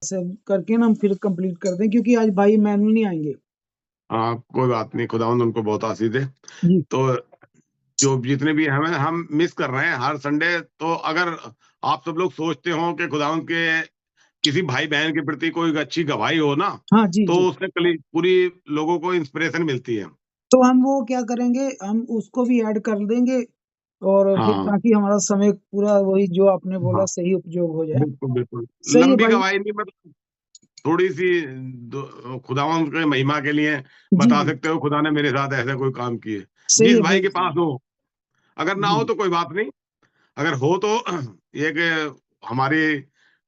से करके ना हम फिर कंप्लीट कर दें, क्योंकि आज भाई मैनुअल नहीं आएंगे। हाँ कोई बात नहीं, खुदावंद उनको बहुत आशीष दे। जी तो जो जितने भी हमें हम मिस कर रहे हैं हर संडे, तो अगर आप सब लोग सोचते हो कि खुदावंद के किसी भाई बहन के प्रति कोई अच्छी गवाही हो ना, हाँ, जी तो जी। उससे पूरी लोगों को इंस्पिरेशन मिलती है। तो हम वो क्या करेंगे, हम उसको भी ऐड कर देंगे, और फिर हाँ ताकि हमारा समय पूरा वही जो आपने बोला हाँ, सही उपयोग हो जाए। बिल्कुल बिल्कुल। सही है लंबी भाई। गवाही नहीं, मतलब थोड़ी सी खुदावंद के महिमा के लिए जी बता जी। सकते हो खुदा ने मेरे साथ ऐसा कोई काम किए। सही जिस है भाई भाई। के पास हो, अगर ना हो जी तो कोई बात नहीं, अगर हो तो ये कि हमारी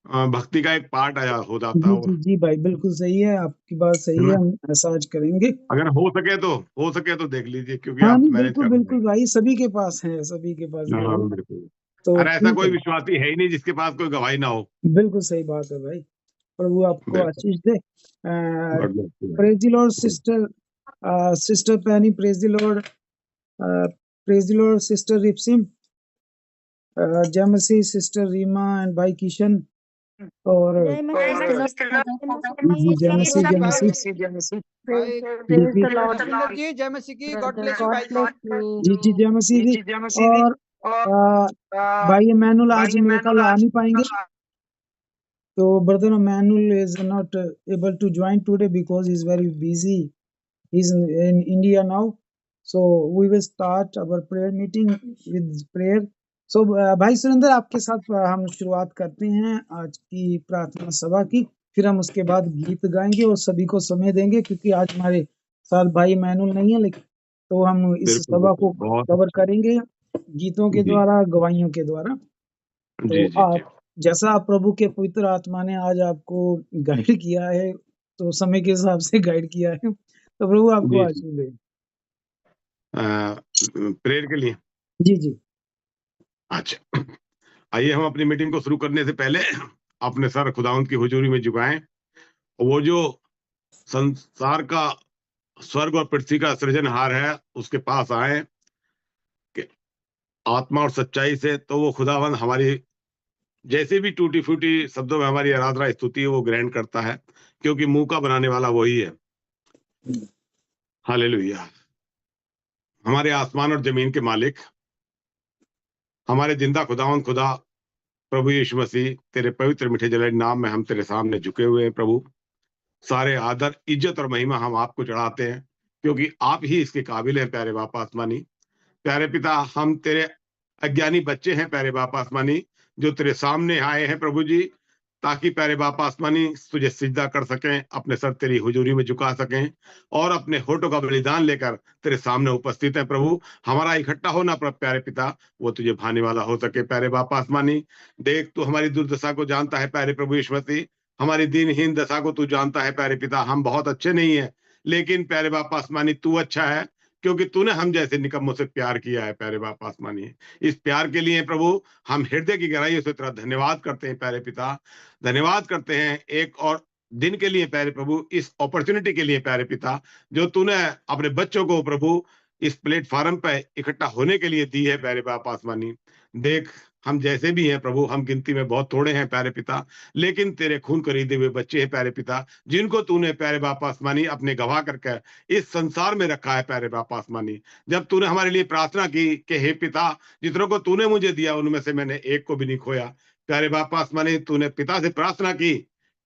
भक्ति का एक पार्ट आया हो जाता जी है। जी। और जी भाई, बिल्कुल सही है, आपकी बात है सही है, ना, हम ऐसा आज करेंगे। अगर हो सके तो देख लीजिए, क्योंकि हाँ आप नहीं, मैनेज बिल्कुल कर रहे बिल्कुल भाई, सभी के पास है, सभी के पास हैं। गवाही। हाँ बिल्कुल। तो अरे ऐसा ठीक कोई है। विश्वासी है ही नहीं जिसके पास कोई गवाही ना हो। बिल्कुल सही बात है भाई। प्रभु आपको बिल्कुल। आशीष दे। God bless you praise the Lord भाई। Sister, sister Penny, praise the Lord, praise the Lord sister Ripsime, जय मसीह सिस्टर रीमा एंड भाई किशन, और जय मसीह के जी जी, जय मसीह, जय लॉर्ड। मसीह। भाई जी जी रविंदर जी, जय मसीह की, गॉड ब्लेस यू भाई। जी जी, जय मसीह जी। और भाई इमैनुअल आज मेरे ख्याल आ नहीं पाएंगे, तो brother Emmanuel is not able to join today because he is very busy, he is in India now. So we will start our prayer meeting with prayer. So भाई सुरेंद्र, आपके साथ हम शुरुआत करते हैं आज की प्रार्थना सभा की, फिर हम उसके बाद गीत गाएंगे और सभी को समय देंगे, क्योंकि आज हमारे साथ भाई मैनुअल नहीं है, लेकिन तो हम इस बिल्कुल सभा बिल्कुल, को बहुत कवर अच्छा। करेंगे गीतों के जी द्वारा, गवाहियों के द्वारा। तो जी जी जी। आप, जैसा आप प्रभु के पवित्र आत्मा ने आज आपको गाइड किया है, तो समय के हिसाब से गाइड किया है, तो प्रभु आपको जी जी। आशीष दे। प्रेयर के लिए। जी जी। अच्छा, आइए हम अपनी मीटिंग को शुरू करने से पहले अपने सर खुदावंत की हुजूरी में झुकाएं। वो जो संसार का, स्वर्ग और पृथ्वी का सृजनहार है, उसके पास आए कि आत्मा और सच्चाई से, तो वो खुदावंत हमारी जैसे भी टूटी फूटी शब्दों में हमारी आराधना स्तुति है वो ग्रहण करता है, क्योंकि मुंह का बनाने वाला वही है। हालेलुया। हमारे आसमान और जमीन के मालिक, हमारे जिंदा खुदावंत खुदा प्रभु यीशु मसीह, तेरे पवित्र मीठे जले नाम में हम तेरे सामने झुके हुए हैं प्रभु। सारे आदर, इज्जत और महिमा हम आपको चढ़ाते हैं, क्योंकि आप ही इसके काबिल हैं प्यारे बाप आसमानी। प्यारे पिता, हम तेरे अज्ञानी बच्चे हैं प्यारे बाप आसमानी, जो तेरे सामने आए हैं प्रभु जी, ताकि प्यारे बाप आसमानी तुझे सिजदा कर सकें, अपने सर तेरी हुजूरी में झुका सकें, और अपने होठों का बलिदान लेकर तेरे सामने उपस्थित है प्रभु। हमारा इकट्ठा होना प्यारे पिता, वो तुझे भाने वाला हो सके प्यारे बाप आसमानी। देख, तू हमारी दुर्दशा को जानता है प्यारे प्रभु यीशु मसीह, हमारी दीनहीन दशा को तू जानता है प्यारे पिता। हम बहुत अच्छे नहीं है, लेकिन प्यारे बाप आसमानी तू अच्छा है, क्योंकि तूने हम जैसे निकम्मों से प्यार किया है प्यारे बाप आसमानी। इस प्यार के लिए प्रभु हम हृदय की गहराइयों से तेरा धन्यवाद करते हैं प्यारे पिता। धन्यवाद करते हैं एक और दिन के लिए प्यारे प्रभु, इस अपॉर्चुनिटी के लिए प्यारे पिता, जो तूने अपने बच्चों को प्रभु इस प्लेटफॉर्म पर इकट्ठा होने के लिए दी है प्यारे बाप आसमानी। देख, हम जैसे भी हैं प्रभु, हम गिनती में बहुत थोड़े हैं प्यारे पिता, लेकिन तेरे खून खरीदे हुए बच्चे हैं प्यारे पिता, जिनको तूने प्यारे बाप आसमानी अपने गवाह करके इस संसार में रखा है प्यारे बाप आसमानी। जब तूने हमारे लिए प्रार्थना की कि हे पिता, जितनों को तूने मुझे दिया उनमें से मैंने एक को भी नहीं खोया, प्यारे बाप आसमानी तूने पिता से प्रार्थना की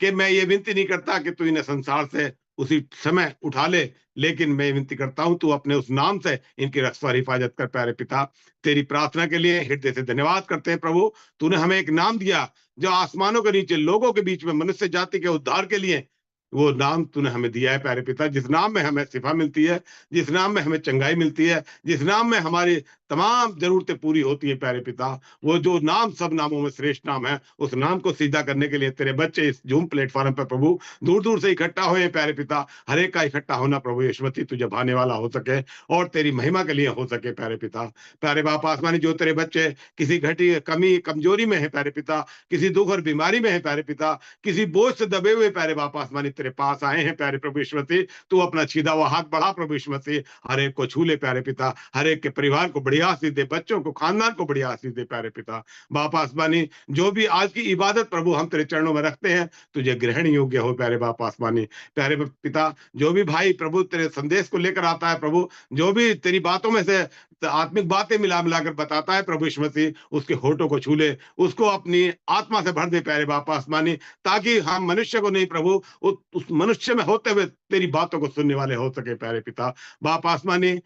कि मैं ये विनती नहीं करता कि तू इन्हें संसार से उसी समय उठा ले, लेकिन मैं विनती करता हूं तू अपने उस नाम से इनकी रक्षा और हिफाजत कर प्यारे पिता। तेरी प्रार्थना के लिए हृदय से धन्यवाद करते हैं प्रभु। तूने हमें एक नाम दिया जो आसमानों के नीचे लोगों के बीच में मनुष्य जाति के उद्धार के लिए, वो नाम तूने हमें दिया है प्यारे पिता, जिस नाम में हमें शिफा मिलती है, जिस नाम में हमें चंगाई मिलती है, जिस नाम में हमारी तमाम जरूरतें पूरी होती है प्यारे पिता। वो जो नाम सब नामों में श्रेष्ठ नाम है, उस नाम को सीधा करने के लिए तेरे बच्चे इस जूम प्लेटफॉर्म पर प्रभु दूर दूर से इकट्ठा हुए हैं प्यारे पिता। हर एक का इकट्ठा होना प्रभु यशवती तुझे भाने वाला हो सके और तेरी महिमा के लिए हो सके प्यारे पिता। प्यारे बाप आसमानी, जो तेरे बच्चे किसी घटी कमी कमजोरी में है प्यारे पिता, किसी दुख और बीमारी में है प्यारे पिता, किसी बोझ से दबे हुए प्यारे बाप आसमानी तेरे पास आए हैं प्यारे प्रभु यीशु मसीह, तू अपना छीदा हुआ हाथ बढ़ा प्रभु यीशु मसीह, हर एक को छू ले प्यारे पिता, हर एक के परिवार को बड़ी बड़ी आशीष दे, बच्चों को, खानदान को बड़ी आशीष दे प्यारे पिता। बाप आसमानी, जो भी आज की इबादत प्रभु हम तेरे चरणों में रखते हैं, तुझे ग्रहण योग्य हो प्यारे बाप आसमानी। प्यारे पिता, जो भी भाई प्रभु तेरे संदेश को लेकर आता है प्रभु, जो भी तेरी बातों में से आत्मिक बातें मिला मिलाकर बताता है प्रभु यीशु मसीह, उसके होठों को छू ले, उसको अपनी आत्मा से भर दे प्यारे बाप आसमानी, ताकि हम मनुष्य को नहीं प्रभु, उस मनुष्य में होते हुए तेरी बातों को सुनने वाले हो सके प्यारे पिता। बाप आसमानी,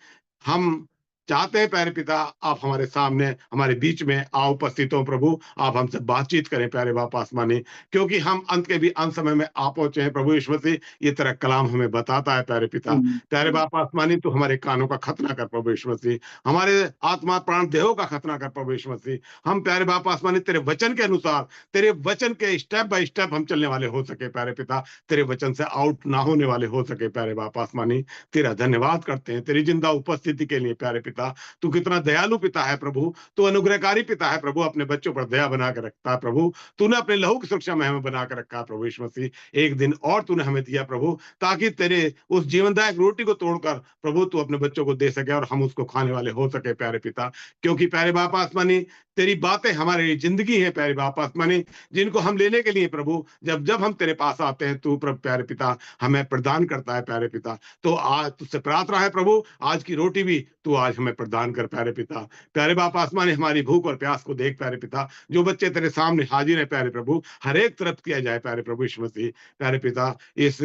हम चाहते हैं प्यारे पिता, आप हमारे सामने, हमारे बीच में आओ, उपस्थित हो प्रभु, आप हमसे बातचीत करें प्यारे बाप आसमानी, क्योंकि हम अंत के भी अंत समय में आ पहुंचे हैं प्रभु यीशु मसीह। ये तेरा कलाम हमें बताता है प्यारे पिता। प्यारे बाप आसमानी, तू हमारे कानों का खतना कर प्रभु यीशु मसीह, हमारे आत्मा प्राण देहों का खतना कर प्रभु यीशु मसीह। हम प्यारे बाप आसमानी तेरे वचन के अनुसार, तेरे वचन के स्टेप बाय स्टेप हम चलने वाले हो सके प्यारे पिता, तेरे वचन से आउट ना होने वाले हो सके प्यारे बाप आसमानी। तेरा धन्यवाद करते हैं तेरी जिंदा उपस्थिति के लिए प्यारे पिता। तू कितना दयालु पिता है प्रभु, तू अनुग्रहकारी पिता है प्रभु, अपने बच्चों पर दया बना के रखता है प्रभु। तूने अपने लहू की सुरक्षा में हमें बना के रखा है प्रभु यीशु मसीह। एक दिन और तूने हमें दिया प्रभु, ताकि तेरे उस जीवनदायक रोटी को तोड़कर प्रभु तू अपने बच्चों को दे सके और हम उसको खाने वाले हो सके प्यारे पिता। क्योंकि प्यारे बाप आसमानी, तेरी बातें हमारी जिंदगी है प्यारे बाप आसमानी, जिनको हम लेने के लिए प्रभु जब जब हम तेरे पास आते हैं, तू प्रभु प्यारे पिता हमें प्रदान करता है प्यारे पिता। तो आज तुझसे प्रार्थना है प्रभु, आज की रोटी भी तू आज हमें प्रदान कर प्यारे पिता। प्यारे बाप आसमानी, हमारी भूख और प्यास को देख प्यारे पिता, जो बच्चे तेरे सामने हाजिर है प्यारे प्रभु, हर एक तरफ किया जाए प्यारे प्रभु यीशु मसीह। प्यारे पिता, इस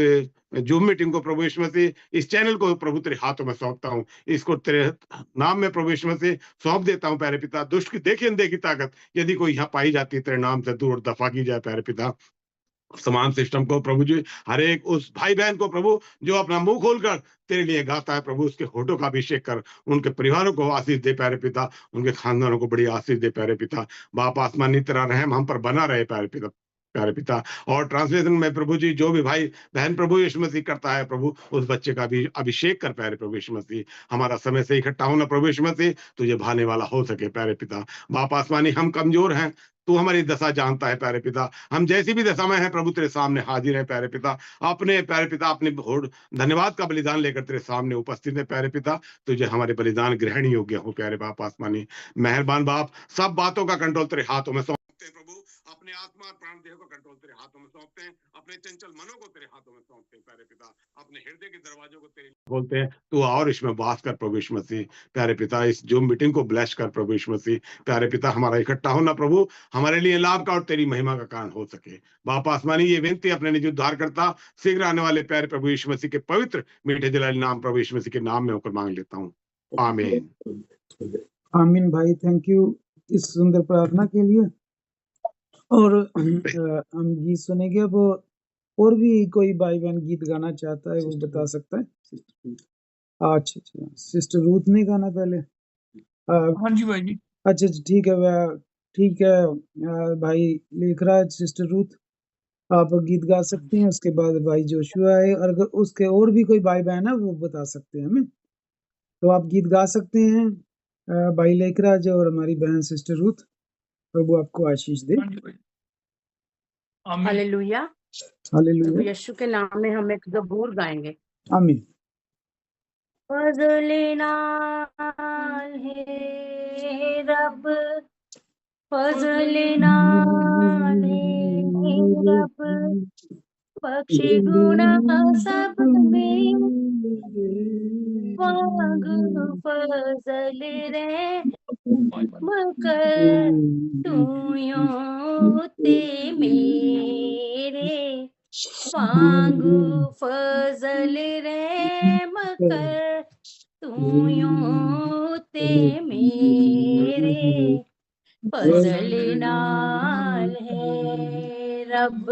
जूम मीटिंग को प्रभु यीशु मसीह, इस चैनल को प्रभु तेरे हाथों में सौंपता हूँ, इसको तेरे नाम में प्रभु यीशु मसीह सौंप देता हूँ प्यारे पिता। दुष्ट की देखी अनदेखी ताकत यदि कोई यहाँ पाई जाती है, तेरे नाम से दूर दफा की जाए प्यारे पिता। समान सिस्टम को प्रभु जी, हर एक उस भाई बहन को प्रभु जो अपना मुंह खोलकर तेरे लिए गाता है प्रभु, उसके होठों का अभिषेक कर, उनके परिवारों को आशीष दे प्यारे पिता, उनके खानदानों को बड़ी आशीष दे प्यारे पिता। बाप आसमानी, तेरा रहम हम पर बना रहे प्यारे पिता, प्यारे पिता। और ट्रांसलेशन में प्रभु जी, जो भी भाई बहन प्रभु यीशु मसीह करता है प्रभु, उस बच्चे का भी अभिषेक कर प्यारे प्रभु यीशु मसीह। हमारा समय से इकट्ठा होना प्रभु यीशु मसीह तुझे भाने वाला हो सके प्यारे पिता। बाप आसमानी, हम कमजोर हैं, तू हमारी दशा जानता है प्यारे पिता, हम जैसी भी दशा में हैं प्रभु तेरे सामने हाजिर है प्यारे पिता। अपने प्यारे पिता, अपने धन्यवाद का बलिदान लेकर तेरे सामने उपस्थित है प्यारे पिता, तुझे हमारे बलिदान ग्रहण योग्य हो प्यारे बाप आसमानी। मेहरबान बाप, सब बातों का कंट्रोल तेरे हाथों में सौंपते हैं प्रभु, अपने आत्मा प्राण देह का कंट्रोल तेरे हाथों में सौंपते हैं, अपने चंचल मनों को तेरे हाथों में सौंपते हैं प्यारे पिता, अपने हृदय के दरवाजों को तेरे बोलते हैं, तू और इसमें वास कर प्रभु यीशु मसीह। प्यारे पिता, इस जूम मीटिंग को ब्लेस कर प्रभु यीशु मसीह। प्यारे पिता, हमारा इकट्ठा होना प्रभु हमारे लिए लाभ का और तेरी महिमा का कारण हो सके। बाप आसमानी, ये विनती अपने निज उद्धार करता शीघ्र आने वाले प्यारे प्रभु यीशु मसीह के पवित्र मीठे जलाली नाम प्रभु यीशु मसीह के नाम में होकर मांग लेता हूँ, आमीन। आमीन भाई, थैंक यू इस सुंदर प्रार्थना के लिए। और हम गीत सुनेंगे अब। और भी कोई भाई बहन गीत गाना चाहता है वो बता सकता है। अच्छा अच्छा, सिस्टर रूथ ने गाना पहले। हाँ जी भाई जी। अच्छा अच्छा, ठीक है ठीक है। भाई लिख रहा है सिस्टर रूथ, आप गीत गा सकती हैं। उसके बाद भाई जोशुआ है, और अगर उसके और भी कोई भाई बहन है वो बता सकते हैं हमें, तो आप गीत गा सकते हैं। भाई लेखराज और हमारी बहन सिस्टर रूथ, प्रभु आपको आशीष दे। हाँ जी भाई। आमीन। हालेलुया। हालेलुया। यीशु के नाम में हम एक ज़बूर गाएंगे। आमीन। फजले नाल है रब, फजले नाल है रब, बख्शे गुना सब में वांगू फजल रे मकर तू यूं ते मेरे वांगू फजल रे मकर तू यूं ते मेरे फजल नाल है रब,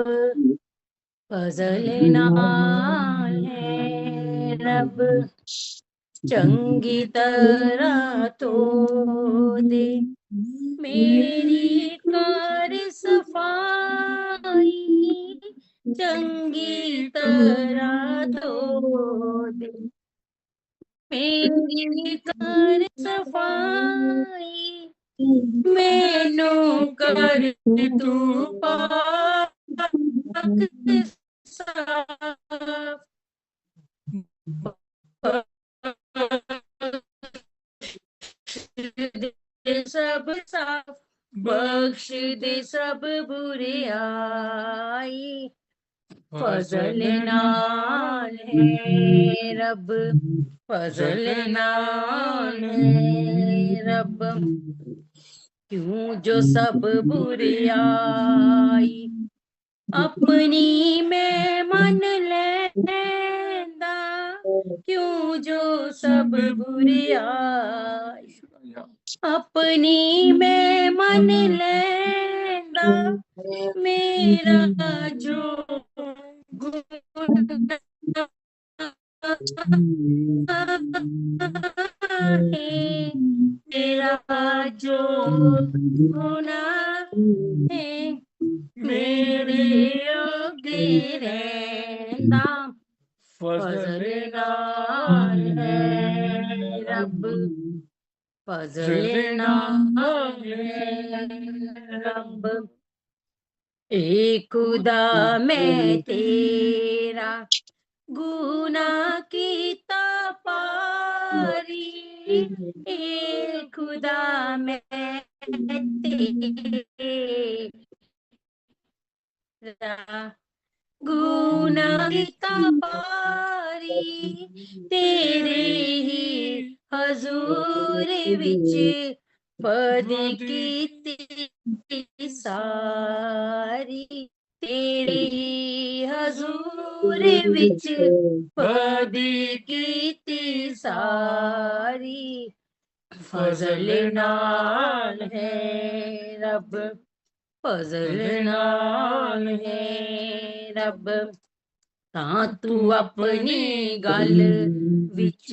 फजल नाल है रब, चंगी तरह तो दे मेरी कार सफाई, चंगी तरह धो दे मेरी कार सफाई, मैनू कर तू पाक साफ, सब साफ बख्श दे सब बुराई फजल नाल है रब फजल नाल है रब क्यों जो सब बुराई अपनी मैं मन लेंदा क्यों जो सब बुराई अपनी मैं मन लेंदा मेरा जो गुनाह है तेरा जो गुनाह है मेरे अगे रहंदा फजल नाल है रब फजल नाल है रब ए खुदा मैं तेरा गुनाह कीता पारी ए खुदा मैं तेरा गुनाह कीता पारी तेरे ही हजूर विच बद कीती सारी तेरे ही हजूर विच बद कीती सारी फजल नाल है रब फजल नाल है रब तां तू अपनी गल विच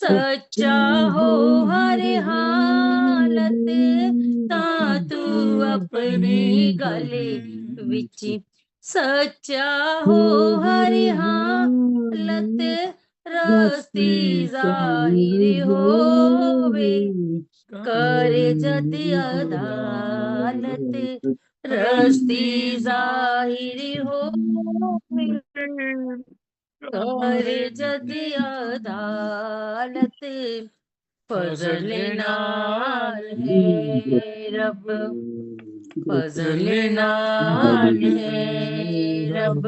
सच्चा हो हर हालत तां तू अपनी गल विच सच्चा हो हर हालत रस्ती जाहिर होवे करे जद अदालत रस्ती जाहिर होवे करे जद अदालत फजल नाल है रब फजल नाल है रब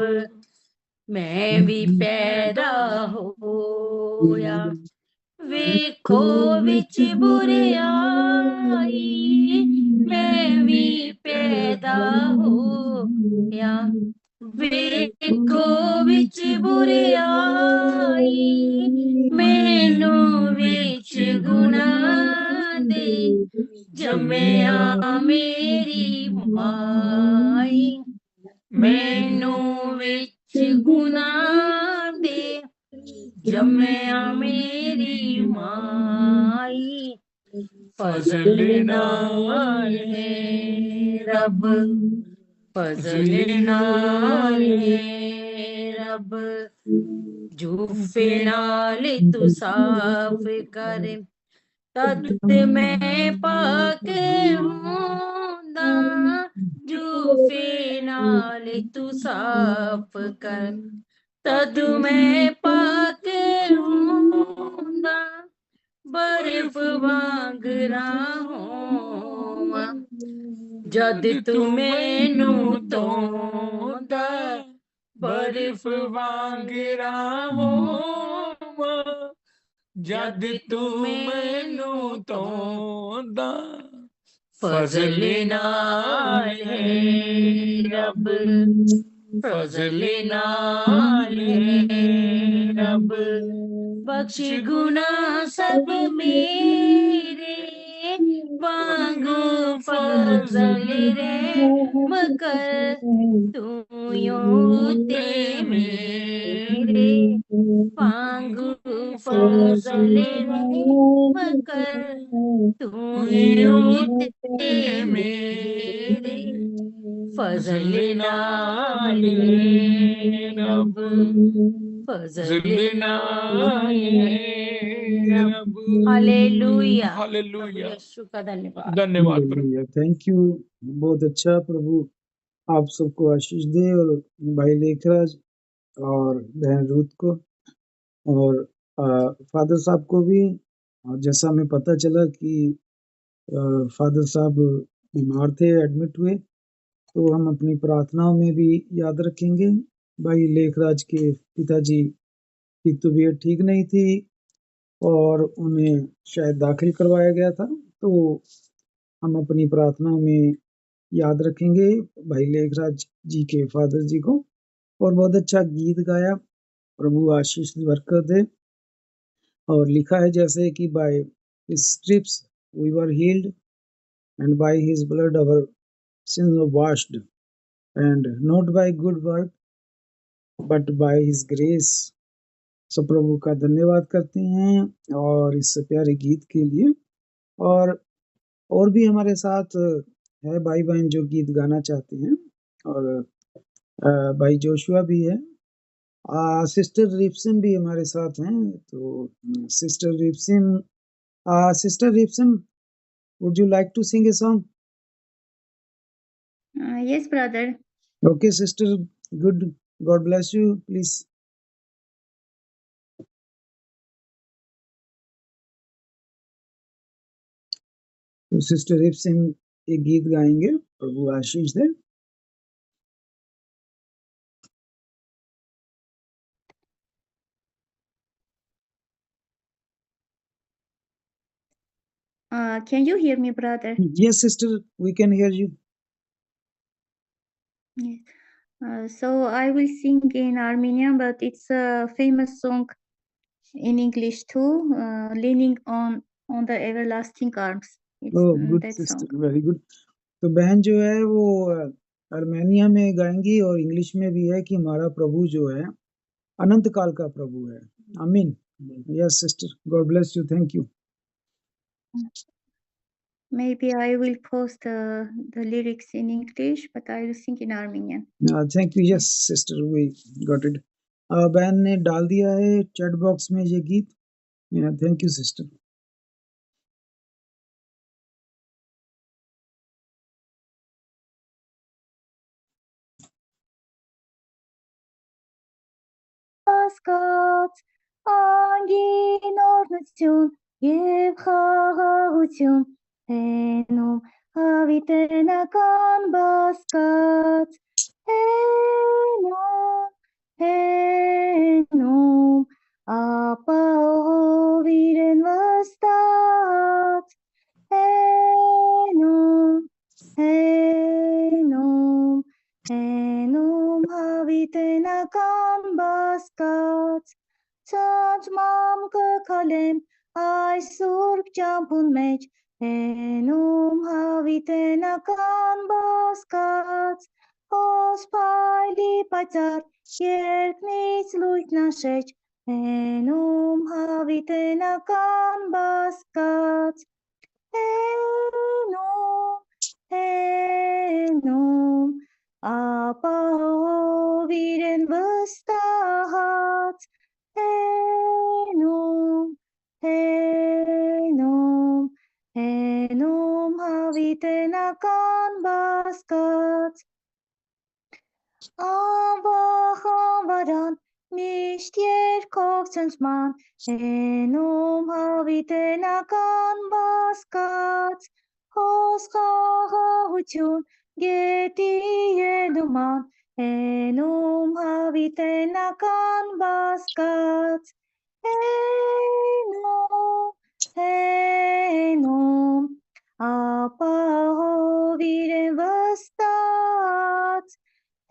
मैं भी पैदा होया वेखो विच बुराई मैं भी पैदा होया वेखो विच बुराई मैनू विच गुनाह दे जम्मिया मेरी माई मैनू विच गुनाह दे जम्मिया मेरी माई फजल नाल है रब फजल नाल है रब जूफे नाल तू साफ कर तद मैं पाक होंदा जूफे नाल तू साफ कर तद मैं पाक होंदा बर्फ वांगरा होवां जद तू मैनू धोंदा बर्फ वांगरा होवां जद तू मैनू धोंदा फजल नाल है रब फजल नाल है रब बख्श गुनाह सब मेरे वांगू फजल रहम कर तू यूं ते मेरे वांगू फजल रहम कर तू यूं ते मेरे फजल नाल है रब फजल नाल है रब हालेलुया हालेलुया यीशु का धन्यवाद धन्यवाद प्रभु थैंक यू बहुत अच्छा प्रभु आप सबको आशीष दे और भाई लेखराज और बहन रूथ को और फादर साहब को भी। और जैसा हमें पता चला कि फादर साहब बीमार थे, एडमिट हुए, तो हम अपनी प्रार्थनाओं में भी याद रखेंगे। भाई लेखराज के पिताजी की तबीयत ठीक नहीं थी और उन्हें शायद दाखिल करवाया गया था, तो हम अपनी प्रार्थनाओं में याद रखेंगे भाई लेखराज जी के फादर जी को। और बहुत अच्छा गीत गाया, प्रभु आशीष बरकत दे। और लिखा है जैसे कि by his stripes we were healed and by his blood our sins were washed and not by good work but by his grace. So प्रभु का धन्यवाद करते हैं और इस प्यारे गीत के लिए। और भी हमारे साथ है भाई बहन जो गीत गाना चाहते हैं, और भाई जोशुआ भी है, सिस्टर रिप्सिन भी हमारे साथ हैं। तो sister रिप्सिन would you like to sing a song? Yes, brother. Okay, sister, good, God bless you, please. तो सिस्टर रिप्सिन एक गीत गाएंगे, प्रभु आशीष दे। Can you hear me, brother? Yes, sister, we can hear you. Yes. So I will sing in Armenian, but it's a famous song in English too, leaning on the everlasting arms. It's Oh, good that sister, song. very good. तो बहन जो है वो Armenia में गाएंगी और English में भी है कि हमारा प्रभु जो है अनंत काल का प्रभु है। आमीन। Yes sister, God bless you, thank you. Maybe I will post the lyrics in English, but I will sing in Armenian. Thank you. Yes sister, we got it. बहन ने डाल दिया है चैट बॉक्स में ये गीत। Thank you sister. Ասկաց անգին օրնություն և խաղաղություն հենում հավիտենական բասկաց հենում ապահով իրեն վստահած հենում հավիտենական բասկաց ցածմամ կքալեմ այս սուրբ ճամփուն մեջ հենում հավիտենական բասկաց հոսպայլի պայծառ երկնից լույտնաշեջ հենում հավիտենական բասկաց հենում ապահով իրեն վստահած հենում հավիտենական բասկաց անվախ անվարան միշտ երգող ցնցման հենում հավիտենական բասկաց հոս խաղաղություն գետի ելուման հենում հավիտենական բասկաց հենում ապահով իրեն վստահած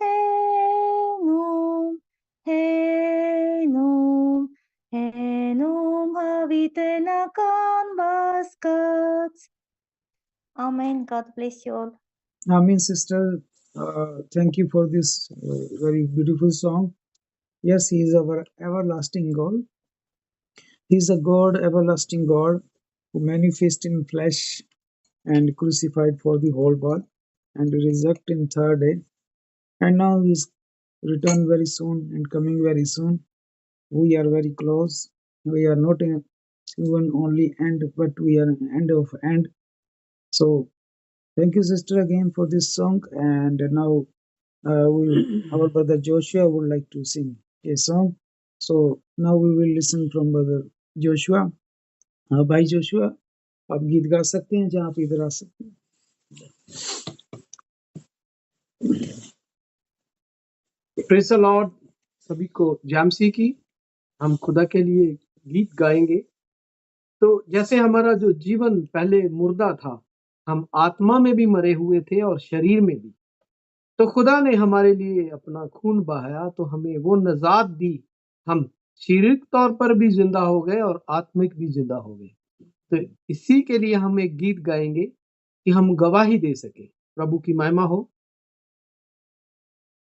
հենում հավիտենական բասկաց Amen. God bless you all. Amen sister, thank you for this very beautiful song. Yes, he is our everlasting God. He is a God, everlasting God, who manifested in flesh and crucified for the whole world and resurrected in third day, and now he is return very soon and coming very soon. We are very close. We are not even only end, but we are end of end. So thank you sister again for this song. And now our brother Joshua would like to sing a song. So now we will listen from brother Joshua. Bye Joshua. आप गीत गा सकते हैं जहाँ आप इधर आ सकते हैं। Praise the Lord. सभी को जैमसी की हम खुदा के लिए गीत गाएंगे। तो जैसे हमारा जो जीवन पहले मुर्दा था, हम आत्मा में भी मरे हुए थे और शरीर में भी। तो खुदा ने हमारे लिए अपना खून बहाया, तो हमें वो नजात दी। हम शारीरिक तौर पर भी जिंदा हो गए और आत्मिक भी जिंदा हो गए। तो इसी के लिए हम एक गीत गाएंगे कि हम गवाही दे सके। प्रभु की महिमा हो।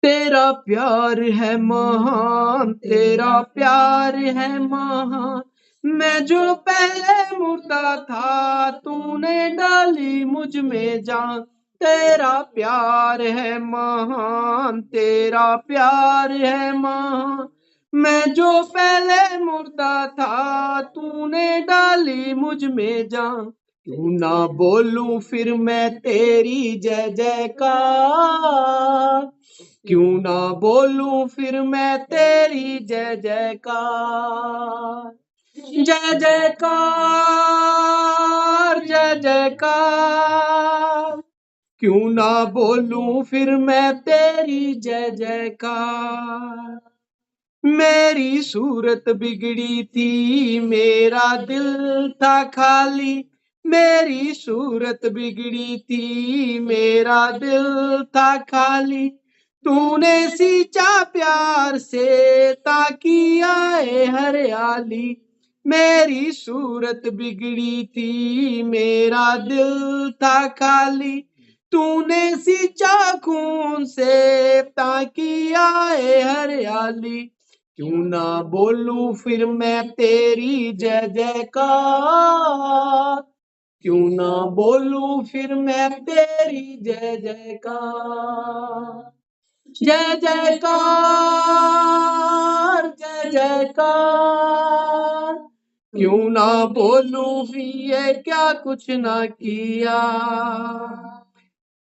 तेरा प्यार है महान, तेरा प्यार है महान, मैं जो पहले मुर्दा था तूने डाली मुझ में जान। तेरा प्यार है महान, तेरा प्यार है महान, मैं जो पहले मुर्दा था तूने डाली मुझ में जान। क्यों ना बोलूं फिर मैं तेरी जय जयकार, क्यों ना बोलूं फिर मैं तेरी जय जयकार। जय जयकार जय जयकार, क्यों ना बोलूं फिर मैं तेरी जय जयकार। मेरी सूरत बिगड़ी थी, मेरा दिल था खाली, मेरी सूरत बिगड़ी थी, मेरा दिल था खाली। तूने सींचा प्यार से ताकि आए हरियाली। मेरी सूरत बिगड़ी थी, मेरा दिल था खाली, तूने सींचा खून से ताकि आए हरियाली। क्यों ना बोलूं फिर मैं तेरी जय जयकार, क्यों ना बोलूं फिर मैं तेरी जय जयकार। जय जयकार जय जयकार, क्यों ना बोलूं फिर ये क्या कुछ ना किया।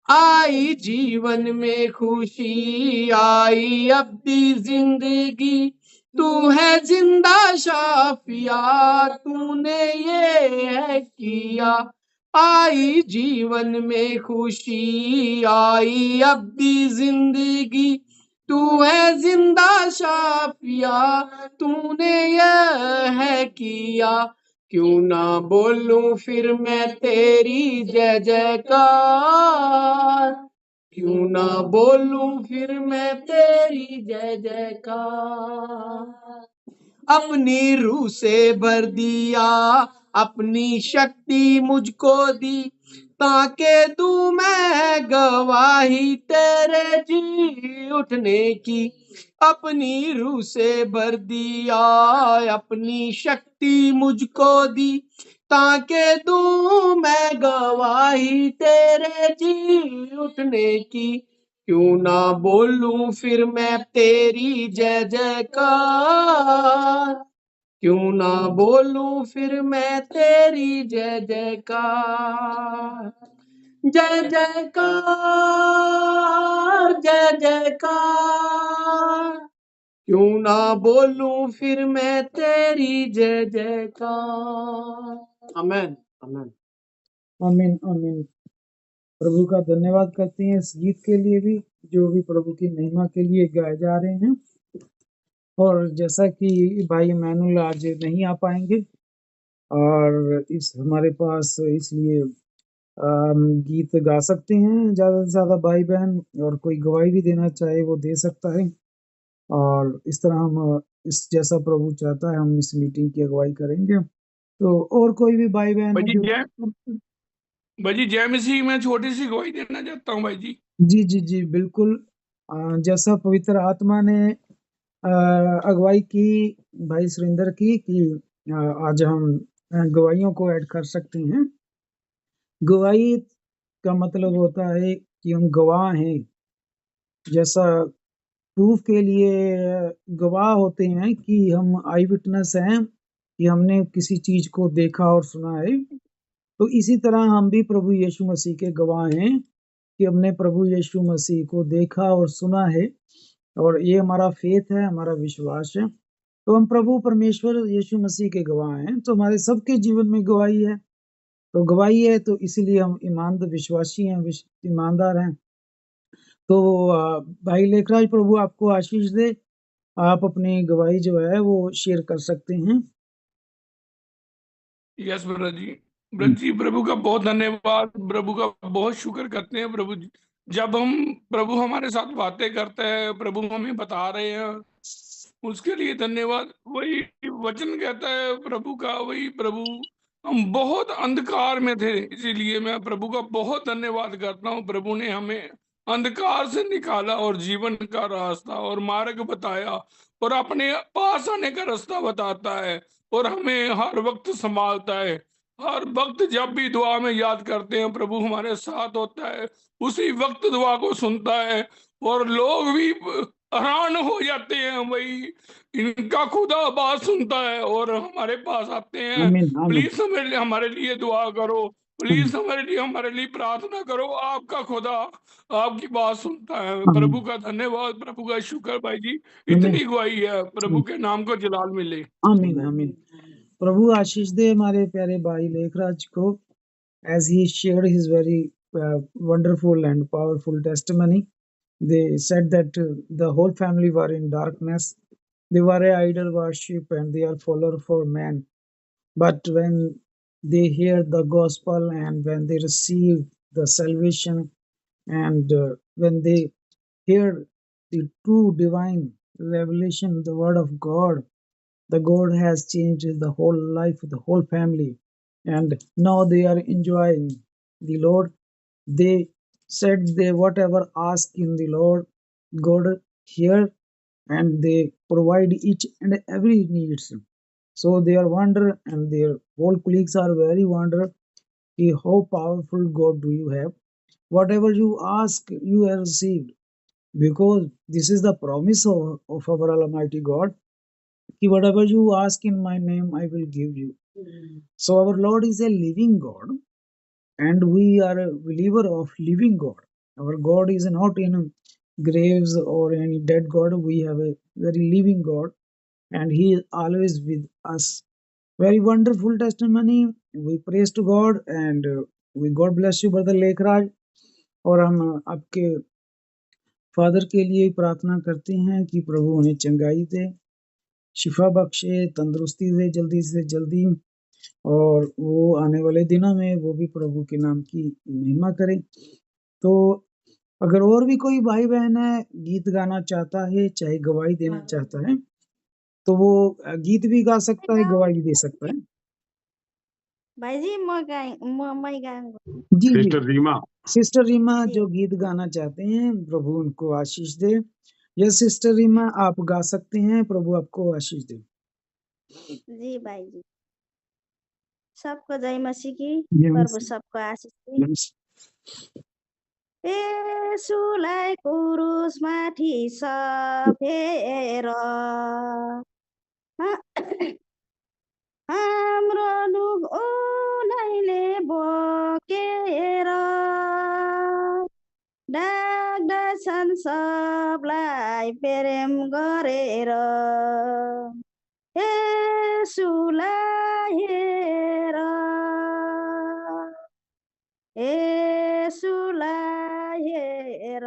आई जीवन में खुशी, आई अब्दी जिंदगी, तू है जिंदा शाफिया, तूने ये है किया। आई जीवन में खुशी, आई अब्दी जिंदगी, तू है जिंदा शाफिया, तूने ये है किया। क्यों ना बोलूं फिर मैं तेरी जय जयकार, क्यों ना बोलूं फिर मैं तेरी जय जयकार। अपनी रूह से भर दिया, अपनी शक्ति मुझको दी, ताके दूं मैं गवाही तेरे जी उठने की। अपनी रूह से भर दिया, अपनी शक्ति मुझको दी, ताके दूं मैं गवाही तेरे जी उठने की। क्यों ना बोलूं फिर मैं तेरी जय जयकार, क्यों ना बोलूं फिर मैं तेरी जय जयकार। जय जयकार जय जयकार, क्यों ना बोलूं फिर मैं तेरी जय जयकार। आमेन आमेन आमीन आमीन। प्रभु का धन्यवाद करते हैं इस गीत के लिए भी, जो भी प्रभु की महिमा के लिए गाए जा रहे हैं। और जैसा कि भाई मैनुअल आज नहीं आ पाएंगे और इस हमारे पास, इसलिए गीत गा सकते हैं ज्यादा से ज्यादा भाई बहन, और कोई गवाही भी देना चाहे वो दे सकता है। और इस तरह हम इस जैसा प्रभु चाहता है हम इस मीटिंग की अगुवाई करेंगे। तो और कोई भी भाई बहन है जो भाई जी जय मसीह, मैं छोटी सी गवाही देना चाहता हूँ भाई जी। जी जी जी बिल्कुल। जैसा पवित्र आत्मा ने अगुवाई की भाई सुरेंद्र की कि आज हम गवाहियों को ऐड कर सकते हैं। गवाही का मतलब होता है कि हम गवाह हैं, जैसा प्रूफ के लिए गवाह होते हैं कि हम आई विटनेस हैं, कि हमने किसी चीज को देखा और सुना है। तो इसी तरह हम भी प्रभु यीशु मसीह के गवाह हैं कि हमने प्रभु यीशु मसीह को देखा और सुना है, और ये हमारा फेथ है, हमारा विश्वास है। तो हम प्रभु परमेश्वर यीशु मसीह के गवाह हैं। तो हमारे सबके जीवन में गवाही है। तो गवाही है, तो इसलिए हम ईमानदार विश्वासी हैं, ईमानदार हैं। तो भाई लेखराज, प्रभु आपको आशीष दे। आप अपनी गवाही जो है वो शेयर कर सकते हैं। यस ब्रत जी, प्रभु का बहुत धन्यवाद, प्रभु का बहुत शुक्र करते हैं प्रभु जी। जब हम प्रभु हमारे साथ बातें करते हैं, प्रभु हमें बता रहे हैं, उसके लिए धन्यवाद। वही वचन कहता है प्रभु का, वही प्रभु, हम बहुत अंधकार में थे, इसीलिए मैं प्रभु का बहुत धन्यवाद करता हूँ। प्रभु ने हमें अंधकार से निकाला और जीवन का रास्ता और मार्ग बताया, और अपने पास आने का रास्ता बताता है, और हमें हर वक्त संभालता है। हर वक्त जब भी दुआ में याद करते हैं, प्रभु हमारे साथ होता है, उसी वक्त दुआ को सुनता है, और लोग भी हैरान हो जाते हैं। वही इनका खुदा बात सुनता है और हमारे पास आते हैं, आमीन, आमीन, प्लीज हमारे लिए दुआ करो, प्लीज हमारे लिए प्रार्थना करो। आपका खुदा आपकी बात सुनता है। प्रभु का धन्यवाद, प्रभु का शुक्र भाई जी। इतनी गवाही है, प्रभु के नाम को जलाल मिले। आमीन, आमीन। प्रभु आशीष दे हमारे प्यारे भाई लेखराज को, as he shared his very wonderful and powerful testimony. They said that the whole family were in darkness. They were a idol worship and they are follower for man. But when they hear the gospel and when they receive the salvation and when they hear the true divine revelation, the word of God, the God has changed the whole life, the whole family, and now they are enjoying the Lord. They said they whatever ask in the Lord, God hear and they provide each and every needs. So they are wonder and their whole colleagues are very wonder कि how powerful God do you have. Whatever you ask, you have received, because this is the promise of our Almighty God. कि whatever you ask in my name, I will give you. So our Lord is a living God, and we are a believer of living God. Our God is not in graves or any dead God. We have a very living God, and He is always with us. Very wonderful testimony. We praise to God, and we God bless you, brother Lekhraj. और हम आपके father के लिए प्रार्थना करते हैं कि प्रभु उन्हें चंगाई दे, शिफा बख्शे, तंदुरुस्ती दे जल्दी से जल्दी, और वो आने वाले दिनों में वो भी प्रभु के नाम की महिमा करें। तो अगर और भी कोई भाई बहन है, गीत गाना चाहता है, चाहे गवाही देना चाहता है, तो वो गीत भी गा सकता है, गवाही भी दे सकता है। भाई जी मैं गाऊंगा। जी जी, सिस्टर रीमा, सिस्टर रीमा जी। जो गीत गाना चाहते हैं, प्रभु उनको आशीष दे। यस सिस्टर रीमा, आप गा सकते हैं, प्रभु आपको आशीष दे। जी भाई जी, सबको जय मसीह की, जय प्रभु मसीह। सबको आशीष दे। येशूलाई क्रुसमाथि सफेर हाम्रो दुख उनैले बोकेर डाक्दछन् सबलाई प्रेम गरेर। येशूलाई हेर, येशूलाई हेर,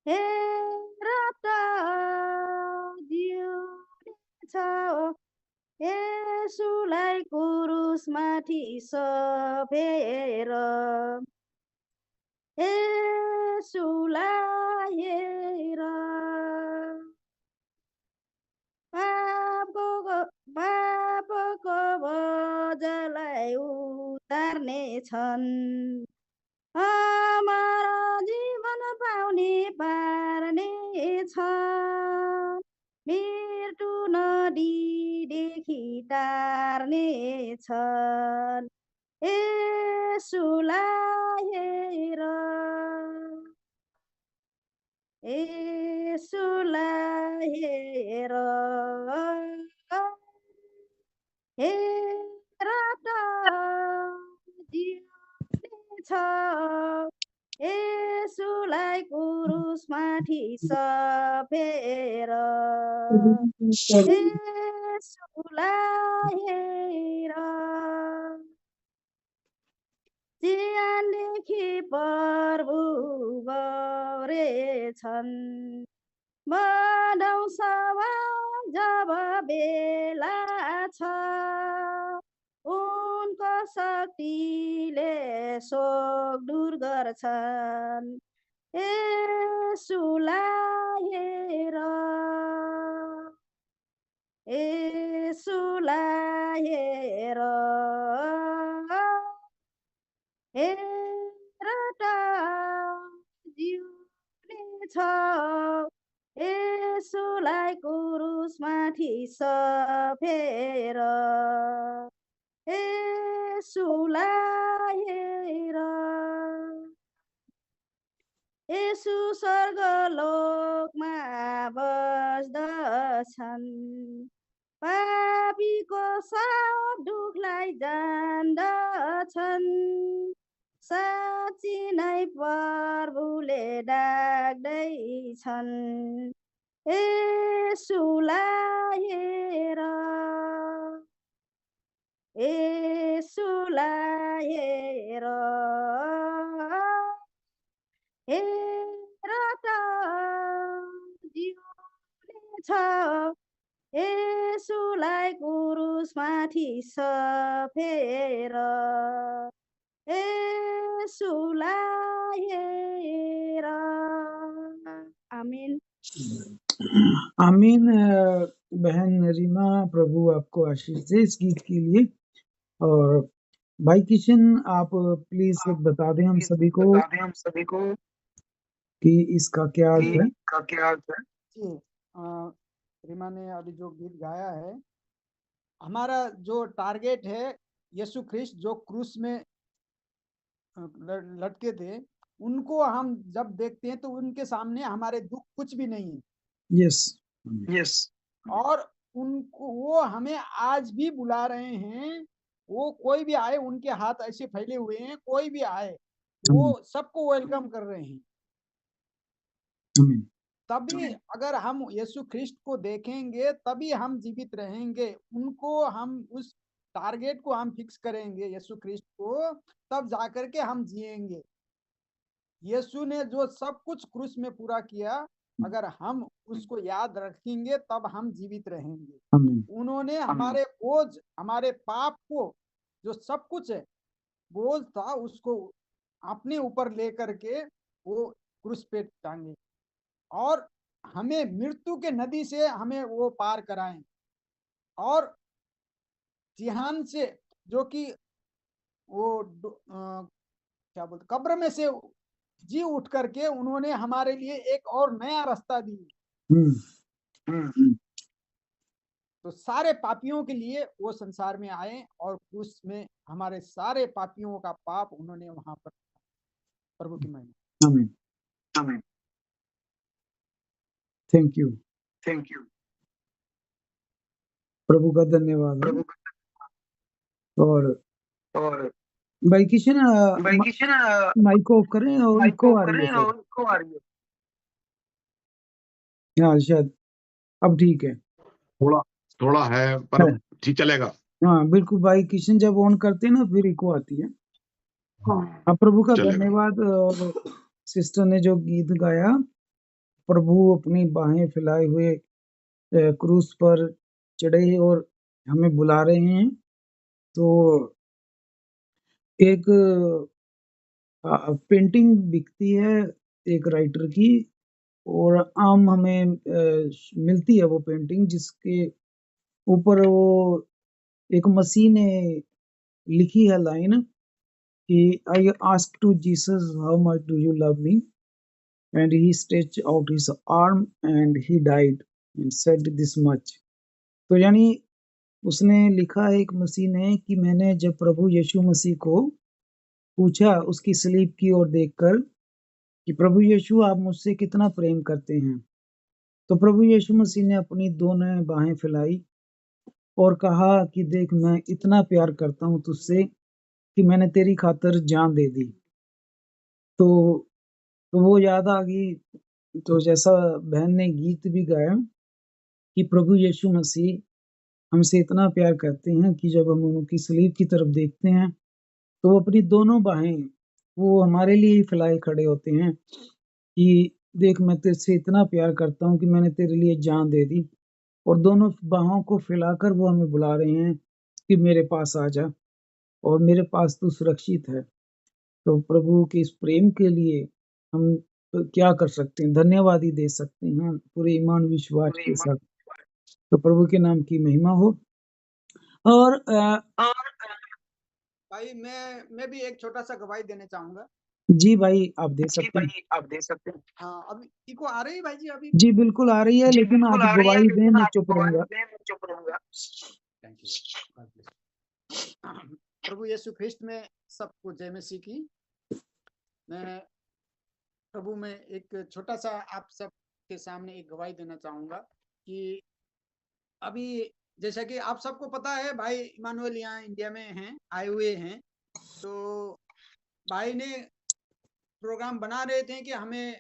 हेर त जिउँदैछ, येशूलाई क्रुसमाथि सफेर। येशूलाई हेर, पापको बोझलाई उतार्नेछन्, हाम्रो जीवन पाउने पार्नेछन्, मृत्यु नदीदेखि टार्नेछन्। येशूलाई हेर, येशूलाई हेर, हेर त जिउँदैछ, येशूलाई क्रुसमाथि सफेर। यसुलाई हेर चिहानदेखि प्रभु गरेछन् मनाउँछवा जब बेला छ उनको शक्तिले शोक दूर गर्छन् यसुलाई हेर यसुलाई हेर हेर त जिउने छ यसुलाई क्रुसमाथि सफेर यसुलाई हेर यसु स्वर्गलोकमा बस्दछन् पापीको सब दुखलाई जान्दछन् साँच्ची नै प्रभुले डाक्दैछन् यसुलाई हेर यसुलाई हेर हेर त जिउने छ यसुलाई क्रुसमाथि सफेर यसुलाई हेर आमीन आमीन। बहन रीमा, प्रभु आपको आशीष दे इस गीत के लिए। और भाई किशन, आप प्लीज बता दें हम सभी को कि इसका क्या अर्थ है। जी रीमा ने अभी जो गीत गाया है, हमारा जो टारगेट है यीशु ख्रिस्ट जो क्रूस में लटके थे, उनको हम जब देखते हैं तो उनके सामने हमारे दुख कुछ भी नहीं है। यस और उनको वो हमें आज भी बुला रहे हैं। वो कोई भी आए, उनके हाथ ऐसे फैले हुए हैं, कोई भी आए वो सबको वेलकम कर रहे हैं। तभी अगर हम यीशु ख्रिस्ट को देखेंगे तभी हम जीवित रहेंगे। उनको हम उस टारगेट को हम फिक्स करेंगे यीशु ख्रिस्ट को, तब जाकर के हम जिएंगे। यीशु ने जो सब कुछ क्रूस में पूरा किया, अगर हम उसको याद रखेंगे तब हम जीवित रहेंगे। उन्होंने हमारे बोझ, हमारे पाप को, जो सब कुछ है बोझ था, उसको अपने ऊपर लेकर के वो क्रूस पे टांगे और हमें मृत्यु के नदी से हमें वो पार कराएं। और जिहान से, जो कि वो क्या बोलते, कब्र में से जी उठ करके उन्होंने हमारे लिए एक और नया रास्ता दी। तो सारे पापियों के लिए वो संसार में आए और क्रूस में हमारे सारे पापियों का पाप उन्होंने वहां पर। प्रभु की महिमा। आमीन। थैंक यू प्रभु का धन्यवाद। और भाई किशन, माइक ऑफ करें और इको आ रही है। हाँ शायद अब ठीक है, थोड़ा है पर ठीक चलेगा। हाँ बिल्कुल भाई किशन, जब ऑन करते हैं ना फिर इको आती है। हाँ प्रभु का धन्यवाद। और सिस्टर ने जो गीत गाया, प्रभु अपनी बाहें फैलाए हुए क्रूस पर चढ़े और हमें बुला रहे हैं। तो एक पेंटिंग बिकती है एक राइटर की, और आम हमें मिलती है वो पेंटिंग, जिसके ऊपर वो एक मसीह ने लिखी है लाइन कि I ask to Jesus how much do you love me and he stretch out his arm and he died and said this much. तो यानी उसने लिखा है एक मसीह ने कि मैंने जब प्रभु यीशु मसीह को पूछा उसकी सलीब की ओर देखकर कि प्रभु यीशु आप मुझसे कितना प्रेम करते हैं, तो प्रभु यीशु मसीह ने अपनी दोनों बाहें फैलाई और कहा कि देख मैं इतना प्यार करता हूं तुझसे कि मैंने तेरी खातिर जान दे दी। तो वो याद आ गई। तो जैसा बहन ने गीत भी गाया कि प्रभु यीशु मसीह हमसे इतना प्यार करते हैं कि जब हम उनकी सलीब की तरफ देखते हैं तो वो अपनी दोनों बाहें वो हमारे लिए ही फैलाए खड़े होते हैं कि देख मैं तेरे से इतना प्यार करता हूँ कि मैंने तेरे लिए जान दे दी, और दोनों बाहों को फैलाकर वो हमें बुला रहे हैं कि मेरे पास आ जा और मेरे पास तू सुरक्षित है। तो प्रभु के इस प्रेम के लिए हम क्या कर सकते हैं? धन्यवाद ही दे सकते हैं पूरे ईमान विश्वास के साथ। तो प्रभु के नाम की महिमा हो। और भाई मैं भी एक छोटा सा गवाही देना चाहूंगा। जी भाई आप दे सकते हैं। हाँ, अभी इको आ रही है भाई जी अभी? जी बिल्कुल आ रही है, लेकिन आप गवाही दें, मैं चुप रहूंगा। Thank you. प्रभु यीशु ख्रिस्त में सबको जय मसीह की। मैं प्रभु में एक छोटा सा आप सब के सामने एक गवाही देना चाहूंगा कि अभी जैसा कि आप सबको पता है भाई इमानुएल यहाँ इंडिया में हैं, आए हुए हैं। तो भाई ने प्रोग्राम बना रहे थे कि हमें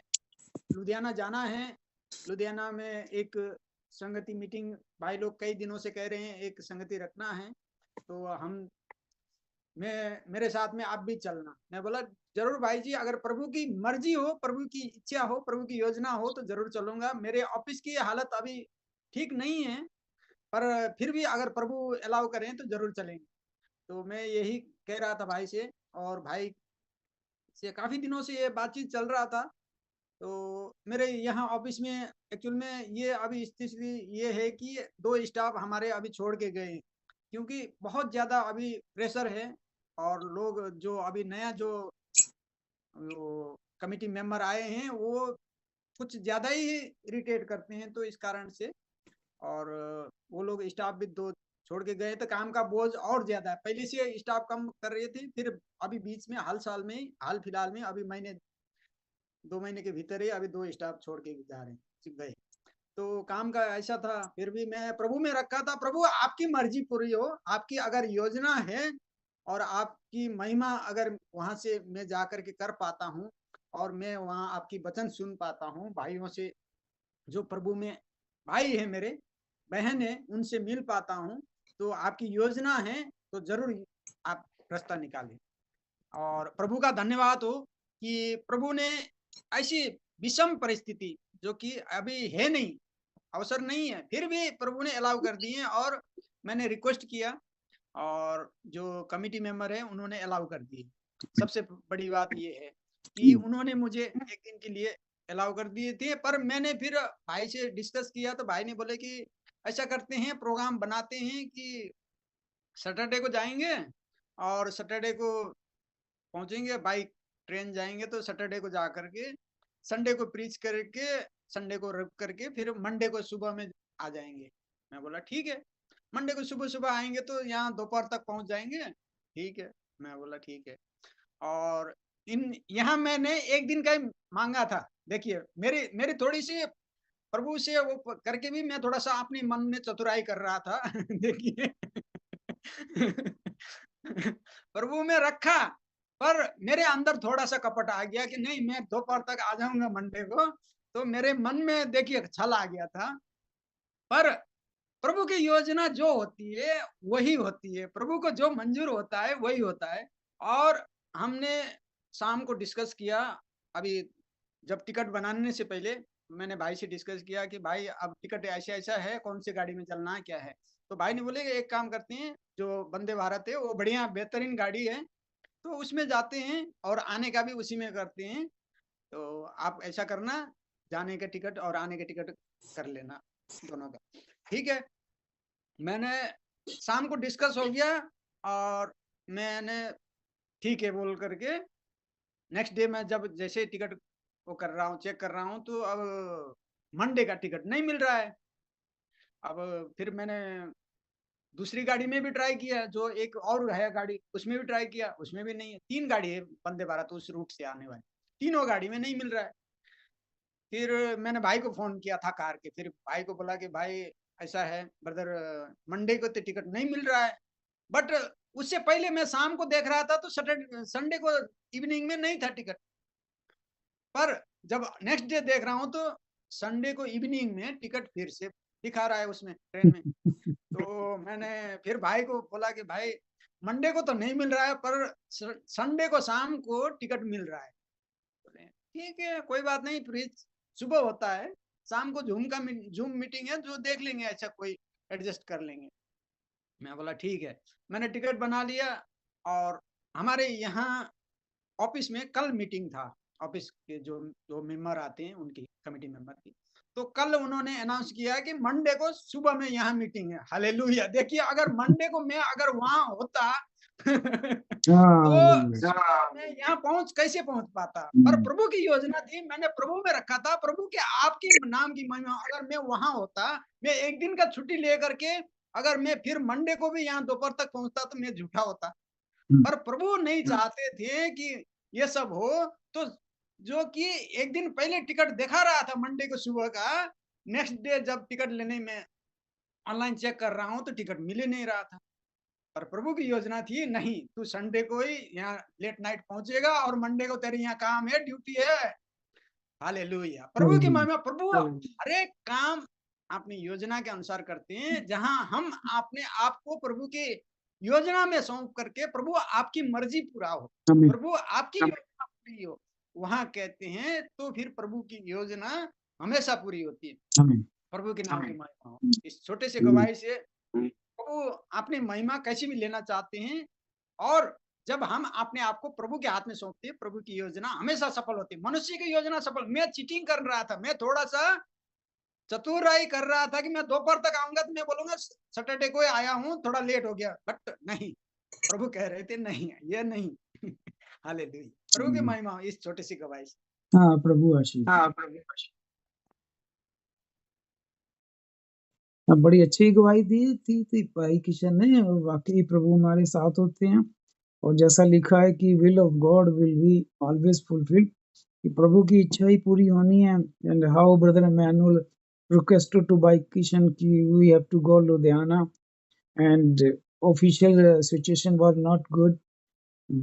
लुधियाना जाना है। लुधियाना में एक संगति मीटिंग भाई लोग कई दिनों से कह रहे हैं, एक संगति रखना है। तो हम मेरे साथ में आप भी चलना। मैं बोला जरूर भाई जी, अगर प्रभु की मर्जी हो, प्रभु की इच्छा हो, प्रभु की योजना हो तो जरूर चलूंगा। मेरे ऑफिस की हालत अभी ठीक नहीं है, पर फिर भी अगर प्रभु अलाउ करें तो जरूर चलेंगे। तो मैं यही कह रहा था भाई से, और भाई से काफी दिनों से ये बातचीत चल रहा था। तो मेरे यहाँ ऑफिस में एक्चुअल में ये अभी स्थिति ये है कि 2 स्टाफ हमारे अभी छोड़ के गए, क्योंकि बहुत ज्यादा अभी प्रेशर है। और लोग जो अभी नया जो कमिटी मेंबर आए हैं वो कुछ ज्यादा ही इरिटेट करते हैं, तो इस कारण से। और वो लोग स्टाफ भी 2 छोड़ के गए, तो काम का बोझ और ज्यादा है। पहले से स्टाफ कम कर रहे थे, फिर अभी बीच में हाल फिलहाल में अभी महीने 2 महीने के भीतर ही अभी 2 स्टाफ छोड़ के जा रहे हैं, गए। तो काम का ऐसा था, फिर भी मैं प्रभु में रखा था, प्रभु आपकी मर्जी पूरी हो, आपकी अगर योजना है और आपकी महिमा अगर वहां से मैं जा करके कर पाता हूँ, और मैं वहां आपकी वचन सुन पाता हूँ, भाइयों से जो प्रभु में भाई है, मेरे बहन है, उनसे मिल पाता हूँ, तो आपकी योजना है तो जरूर आप रास्ता निकालें। और प्रभु का धन्यवाद हो कि प्रभु ने ऐसी विषम परिस्थिति जो कि अभी है नहीं, अवसर नहीं है, फिर भी प्रभु ने अलाउ कर दिए। और मैंने रिक्वेस्ट किया और जो कमिटी मेंबर है उन्होंने अलाउ कर दिए। सबसे बड़ी बात ये है कि उन्होंने मुझे एक दिन के लिए अलाउ कर दिए थे। पर मैंने फिर भाई से डिस्कस किया तो भाई ने बोले कि ऐसा करते हैं, प्रोग्राम बनाते हैं कि सैटरडे को जाएंगे और सैटरडे को पहुंचेंगे, बाई ट्रेन जाएंगे, तो सैटरडे को जा करके संडे को प्रीच करके संडे को रुक करके फिर मंडे को सुबह में आ जाएंगे। मैं बोला ठीक है, मंडे को सुबह सुबह आएंगे तो यहाँ दोपहर तक पहुंच जाएंगे। ठीक है, मैं बोला ठीक है। और यहाँ मैंने एक दिन का ही मांगा था। देखिए मेरी थोड़ी सी प्रभु से वो करके भी मैं थोड़ा सा अपने मन में चतुराई कर रहा था। देखिए प्रभु में रखा, पर मेरे अंदर थोड़ा सा कपट आ गया कि नहीं, मैं दोपहर तक आ जाऊंगा मंडे को। तो मेरे मन में देखिए छल आ गया था। पर प्रभु की योजना जो होती है वही होती है, प्रभु को जो मंजूर होता है वही होता है। और हमने शाम को डिस्कस किया, अभी जब टिकट बनाने से पहले मैंने भाई से डिस्कस किया कि भाई अब टिकट ऐसा ऐसा है, कौन सी गाड़ी में चलना है, क्या है। तो भाई ने बोले एक काम करते हैं, जो वंदे भारत है वो बढ़िया बेहतरीन गाड़ी है, तो उसमें जाते हैं और आने का भी उसी में करते हैं। तो आप ऐसा करना, जाने का टिकट और आने का टिकट कर लेना दोनों का। ठीक है, मैंने शाम को डिस्कस हो गया और मैंने ठीक है बोल करके नेक्स्ट डे मैं जब जैसे टिकट वो कर रहा हूँ, चेक कर रहा हूँ, तो अब मंडे का टिकट नहीं मिल रहा है। अब फिर मैंने दूसरी गाड़ी में भी ट्राई किया, जो एक और है गाड़ी, उसमें भी ट्राई किया, उसमें भी नहीं है। 3 गाड़ी है वंदे भारत उस रूट से आने वाली, तीनों गाड़ी में नहीं मिल रहा है। फिर मैंने भाई को फोन किया था कार के, फिर भाई को बोला कि भाई ऐसा है ब्रदर, मंडे को तो टिकट नहीं मिल रहा है। बट उससे पहले मैं शाम को देख रहा था तो सैटरडे संडे को इवनिंग में नहीं था टिकट। पर जब नेक्स्ट डे देख रहा हूं तो संडे को इवनिंग में टिकट फिर से दिखा रहा है उसमें ट्रेन में। तो मैंने फिर भाई को बोला कि भाई मंडे को तो नहीं मिल रहा है, पर संडे को शाम को टिकट मिल रहा है। बोले ठीक है कोई बात नहीं, फिर सुबह होता है, शाम को जूम मीटिंग है, जो देख लेंगे, अच्छा कोई एडजस्ट कर लेंगे। मैं बोला ठीक है, मैंने टिकट बना लिया। और हमारे यहाँ ऑफिस में कल मीटिंग था, ऑफिस के जो मेंबर आते हैं उनकी, कमेटी मेंबर की। तो कल उन्होंने अनाउंस किया कि मंडे को सुबह में यहाँ मीटिंग है। हालेलुया। देखिए अगर मंडे को मैं अगर वहां होता तो मैं यहाँ कैसे पहुंच पाता। पर प्रभु की योजना थी, मैंने प्रभु में रखा था, प्रभु के आपके नाम की महिमा। अगर मैं वहां होता, मैं एक दिन का छुट्टी लेकर के अगर मैं फिर मंडे को भी यहाँ दोपहर तक पहुंचता तो मैं झूठा होता। पर प्रभु नहीं चाहते थे कि ये सब हो। तो जो कि एक दिन पहले टिकट दिखा रहा था मंडे को सुबह का, नेक्स्ट डे जब टिकट लेने में ऑनलाइन चेक कर रहा हूं तो टिकट मिल ही नहीं रहा था। पर प्रभु की योजना थी, नहीं तू संडे को ही यहाँ लेट नाइट पहुंचेगा और मंडे को तेरे यहाँ काम है, ड्यूटी है। हालेलुया। प्रभु की महिमा। प्रभु हर एक काम अपनी योजना के अनुसार करते हैं। जहां हम अपने आप को प्रभु के योजना में सौंप करके प्रभु आपकी मर्जी पूरा हो, प्रभु आपकी योजना पूरी हो, वहां कहते हैं तो फिर प्रभु की योजना हमेशा पूरी होती है। प्रभु के नाम की महिमा हो। इस छोटे से गवाही से प्रभु अपनी महिमा कैसी भी लेना चाहते हैं। और जब हम अपने आप को प्रभु के हाथ में सौंपते हैं, प्रभु की योजना हमेशा सफल होती है। मनुष्य की योजना सफल, मैं चीटिंग कर रहा था, मैं थोड़ा सा चतुराई कर रहा था कि मैं दोपहर तक आऊंगा तो मैं बोलूंगा सैटरडे को आया हूँ, थोड़ा लेट हो गया। बट नहीं, प्रभु कह रहे थे नहीं, ये नहीं। हालेलुया। प्रभु की महिमा इस छोटी सी गवाही से। हाँ प्रभु आशीष। बड़ी अच्छी गवाही दी थी भाई किशन ने। और वाकई प्रभु हमारे साथ होते हैं, और जैसा लिखा है कि will of God will be always fulfilled, कि प्रभु की इच्छा ही पूरी होनी है। And how brother manual requested to by Kishan ki we have to go Ludhiana, and official situation was not good,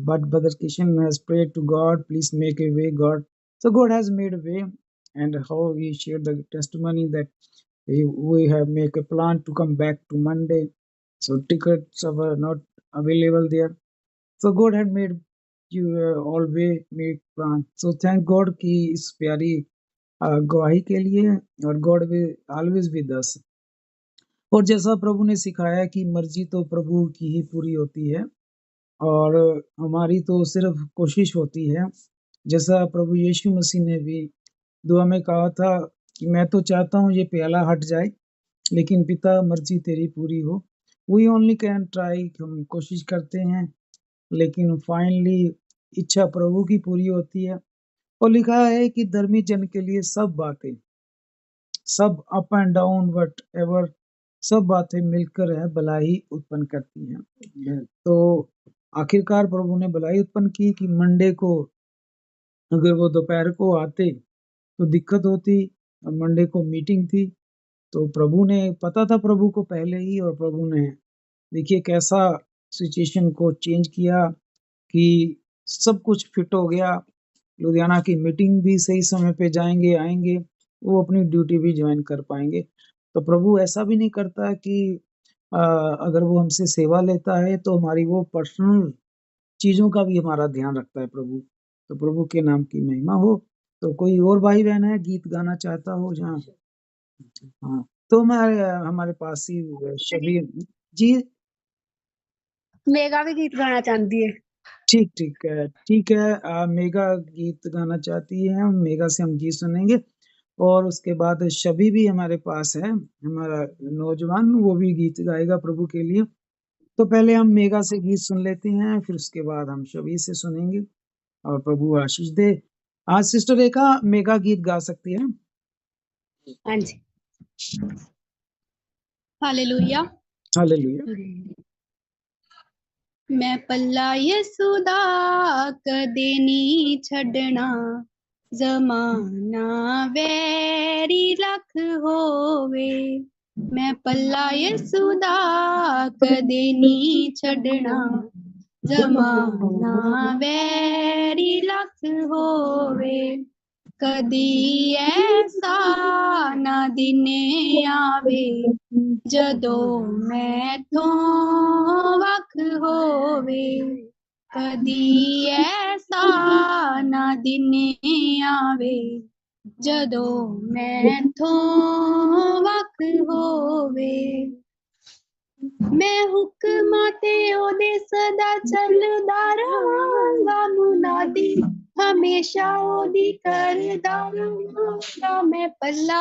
but brother Kishan has prayed to God, please make a way, God. So God has made a way, and how he shared the testimony that we have make a plan to come back to Monday, so tickets were not available there. So God had made you all way make plan. So thank God ki is प्यारी गवाही के लिए, और God will always with us. और जैसा प्रभु ने सिखाया कि मर्जी तो प्रभु की ही पूरी होती है, और हमारी तो सिर्फ कोशिश होती है। जैसा प्रभु यीशु मसीह ने भी दुआ में कहा था कि मैं तो चाहता हूँ ये प्याला हट जाए, लेकिन पिता मर्जी तेरी पूरी हो। वी ओनली कैन ट्राई, हम कोशिश करते हैं, लेकिन फाइनली इच्छा प्रभु की पूरी होती है। और लिखा है कि धर्मी जन के लिए सब बातें, सब up and down what ever, सब बातें मिलकर है भलाई उत्पन्न करती हैं। तो आखिरकार प्रभु ने भलाई उत्पन्न की कि मंडे को अगर वो दोपहर को आते तो दिक्कत होती, और मंडे को मीटिंग थी। तो प्रभु ने पता था प्रभु को पहले ही, और प्रभु ने देखिए कैसा सिचुएशन को चेंज किया कि सब कुछ फिट हो गया। लुधियाना की मीटिंग भी सही समय पे जाएंगे, आएंगे, वो अपनी ड्यूटी भी ज्वाइन कर पाएंगे। तो प्रभु ऐसा भी नहीं करता कि अगर वो हमसे सेवा लेता है तो हमारी वो पर्सनल चीजों का भी हमारा ध्यान रखता है प्रभु। तो प्रभु के नाम की महिमा हो। तो कोई और भाई बहन है गीत गाना चाहता हो जहाँ? हाँ, तो हमारे पास ही शबीर जी। मेगा भी गीत गाना चाहती है। ठीक है। मेगा गीत गाना चाहती है, मेगा से हम गीत सुनेंगे। और उसके बाद शबी भी हमारे पास है, हमारा नौजवान, वो भी गीत गाएगा प्रभु के लिए। तो पहले हम मेगा से गीत सुन लेते हैं, फिर उसके बाद हम शबी से सुनेंगे, और प्रभु आशीष दे। आज सिस्टर रेखा मेगा गीत गा सकती है। हाँ जी। हालेलुया। हालेलुया। मैं पल्ला यसुदा कदे नी छड़ना, जमाना वैरी लख होवे। मैं पल्ला यसुदा कदे नी छड़ना, जमाना वैरी लख होवे। कदी ऐसा ना दिने आवे जदों मैथों वख होवे कदी ऐसा ना दिन आवे जदों मैथों वख होवे मैं हुक्मां ते ओदे सदा चलदा रहांगा मुनादी हमेशा ओदी करदा रहांगा मैं पल्ला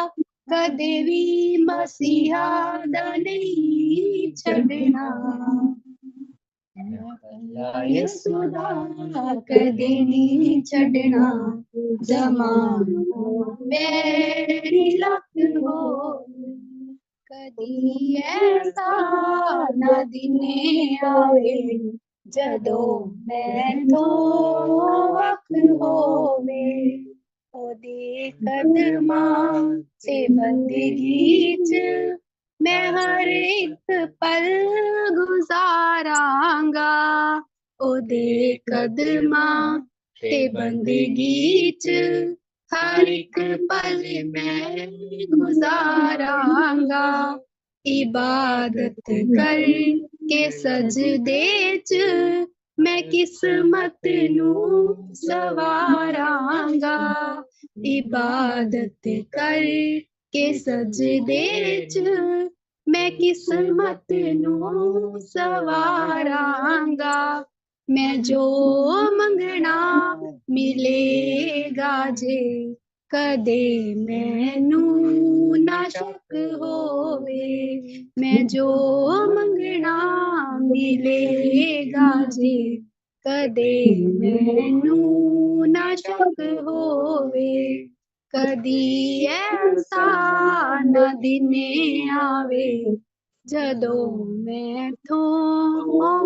कदे भी मसीहा दा नहीं छड़ना मैं पल्ला यसू दा कदे नहीं छड़ना जमाना मेरी लख हो कदी ऐसा ना दिने आवे जदों मैथों वख होवे ओदे कदमां ते बंदगी च मैं हर एक पल गुजारांगा ओदे कदमां ते बंदगी च हर एक पल मैं गुजारांगा इबादत कर के सजदे च मैं किस्मत नू सवारांगा इबादत कर के सजदे च मैं किस्मत नू सवारांगा मैं जो मंगना मिलेगा जे कदे मैनू ना शक होवे मैं जो मंगना मिलेगा जे कदे मैनू ना शक होवे कदी ऐसा ना दिने आवे जदों मैथों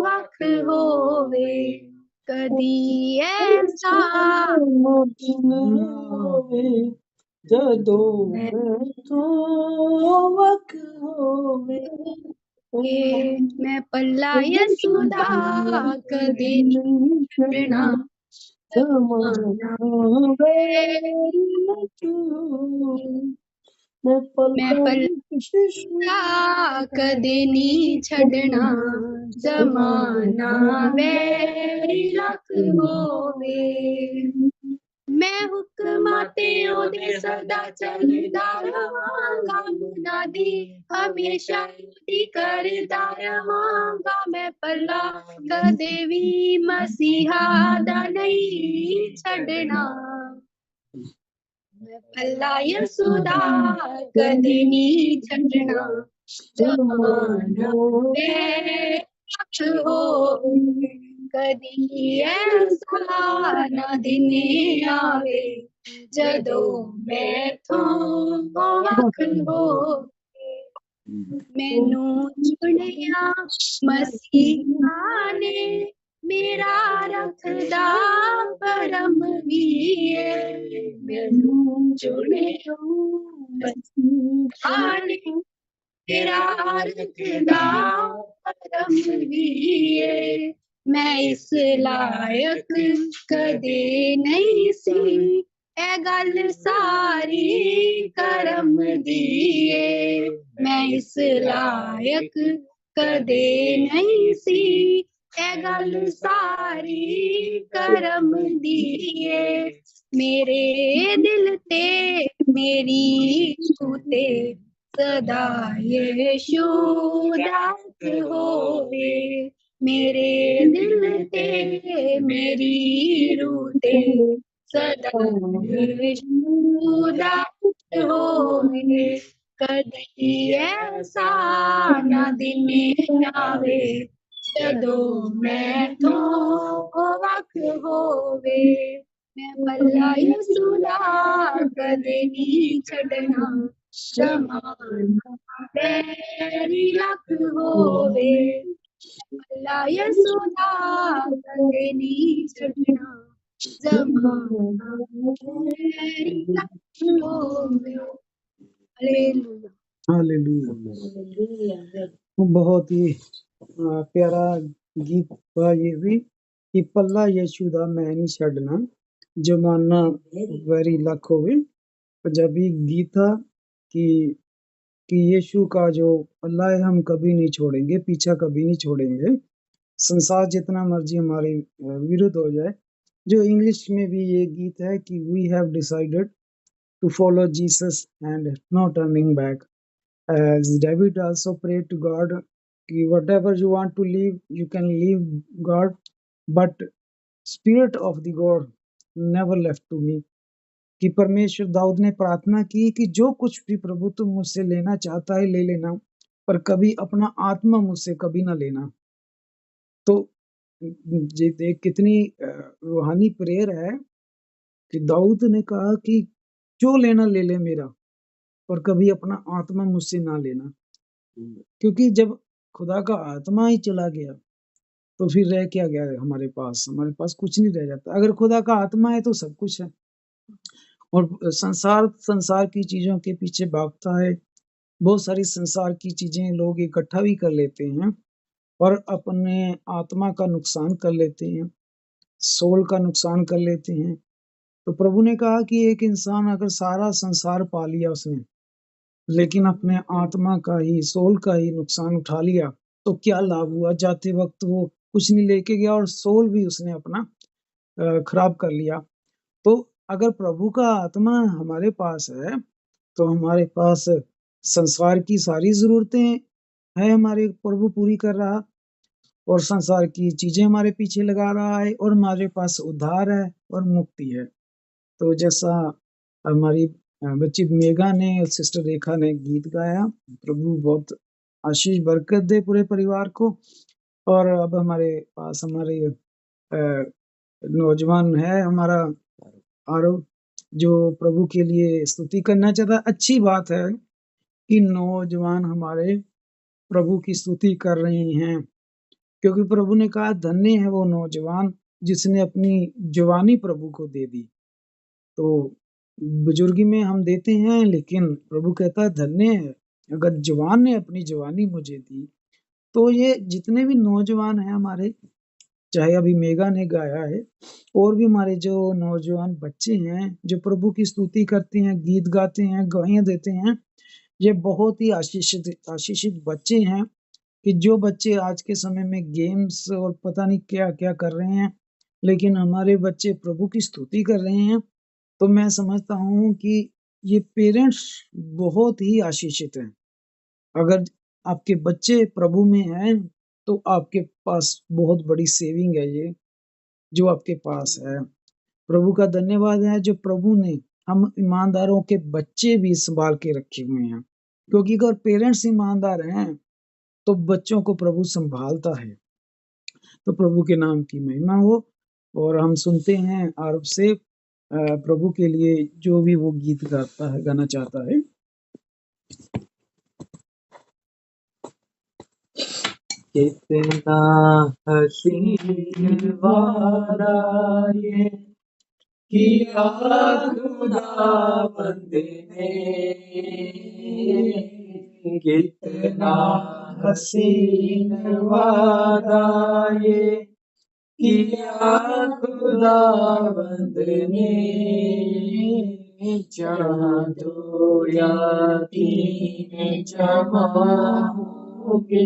वख होवे कदी ऐसा जदों मैथों वख होवे मैं पल्ला यसू दा कदे नहीं छड़ना जमाना मेरी लख मैं पल्ला कदे नहीं छड़ना जमाना मेरी लख होवे मैं हुक्मां ते ओदे सदा चलदा रहांगा मुनादी हमेशा ओदी करदा रहांगा मैं पल्ला कदे भी मसीहा दा नहीं छड़ना मैं पल्ला यसू दा कदे नहीं छड़ना जमाना मेरे लख होवे कदी ऐसा ना दिने आवे जदों मैथों वख होवे मैनू चुनिया मसीहा ने मेरा रखदा परम भी है मैनू चुनिया मसीहा ने मेरा रखदा परम भी है मैं इस लायक कदे नहीं सी ए गल सारी करम दी है मैं इस लायक कदे नहीं सी ए गल सारी करम दी है मेरे दिल ते मेरी ते सदा यीशु दास होवे मेरे दिल ते मेरी रूह ते सदा यीशु दास होवे कदी ऐसा ना दिने आवे जदों मैथों वख होवे मैं पल्ला यसू दा कदे नहीं छड़ना जमाना मेरी लख होवे पल्ला यसू दा कदे नहीं छड़ना जमाना मेरी लख होवे हालेलुया हालेलुया। बहुत ही प्यारा गीत था ये भी कि पल्ला यीशु दा मैं नहीं छड़ना जमाना वेरी लख होवे। पंजाबी गीत था कि कि यीशु का जो अल्लाह है हम कभी नहीं छोड़ेंगे, पीछा कभी नहीं छोड़ेंगे। संसार जितना मर्जी हमारे विरुद्ध हो जाए। जो इंग्लिश में भी ये गीत है कि we have decided to follow Jesus and no turning back. As David also prayed to God, कि whatever you want to live, you can leave God, but Spirit of the God never left to me। कि परमेश्वर दाऊद ने प्रार्थना की कि जो कुछ भी प्रभु तुम मुझसे लेना चाहता है ले लेना, पर कभी अपना आत्मा मुझसे कभी ना लेना। तो ये देख कितनी रूहानी प्रेयर है कि दाऊद ने कहा कि जो लेना ले ले मेरा, पर कभी अपना आत्मा मुझसे ना लेना। क्योंकि जब खुदा का आत्मा ही चला गया तो फिर रह क्या गया हमारे पास कुछ नहीं रह जाता। अगर खुदा का आत्मा है तो सब कुछ है। और संसार की चीजों के पीछे भागता है। बहुत सारी संसार की चीजें लोग इकट्ठा भी कर लेते हैं और अपने आत्मा का नुकसान कर लेते हैं, सोल का नुकसान कर लेते हैं। तो प्रभु ने कहा कि एक इंसान अगर सारा संसार पा लिया उसने, लेकिन अपने आत्मा का ही, सोल का ही नुकसान उठा लिया, तो क्या लाभ हुआ। जाते वक्त वो कुछ नहीं लेके गया और सोल भी उसने अपना खराब कर लिया। तो अगर प्रभु का आत्मा हमारे पास है तो हमारे पास संसार की सारी जरूरतें है हमारे प्रभु पूरी कर रहा, और संसार की चीजें हमारे पीछे लगा रहा है, और हमारे पास उद्धार है और मुक्ति है। तो जैसा हमारी बच्ची मेघा ने और सिस्टर रेखा ने गीत गाया, प्रभु बहुत आशीष बरकत दे पूरे परिवार को। और अब हमारे पास हमारे नौजवान है हमारा आरव, जो प्रभु के लिए स्तुति करना चाहता है। अच्छी बात है कि नौजवान हमारे प्रभु की स्तुति कर रहे हैं, क्योंकि प्रभु ने कहा धन्य है वो नौजवान जिसने अपनी जवानी प्रभु को दे दी। तो बुजुर्गी में हम देते हैं, लेकिन प्रभु कहता है धन्य है अगर जवान ने अपनी जवानी मुझे दी। तो ये जितने भी नौजवान हैं हमारे, चाहे अभी मेघा ने गाया है, और भी हमारे जो नौजवान बच्चे हैं जो प्रभु की स्तुति करते हैं, गीत गाते हैं, गवाहियां देते हैं, ये बहुत ही आशीषित बच्चे हैं। कि जो बच्चे आज के समय में गेम्स और पता नहीं क्या क्या कर रहे हैं, लेकिन हमारे बच्चे प्रभु की स्तुति कर रहे हैं, तो मैं समझता हूँ कि ये पेरेंट्स बहुत ही आशीषित हैं। अगर आपके बच्चे प्रभु में हैं तो आपके पास बहुत बड़ी सेविंग है ये जो आपके पास है। प्रभु का धन्यवाद है जो प्रभु ने हम ईमानदारों के बच्चे भी संभाल के रखे हुए हैं, क्योंकि अगर पेरेंट्स ईमानदार हैं तो बच्चों को प्रभु संभालता है। तो प्रभु के नाम की महिमा हो। और हम सुनते हैं आरव से प्रभु के लिए जो भी वो गीत गाना चाहता है। कितना हसीन वादा ये किया खुदावंद ने, कितना हसीन वादा ये किया खुदावंद ने, जहाँ दो या तीन जमा होंगे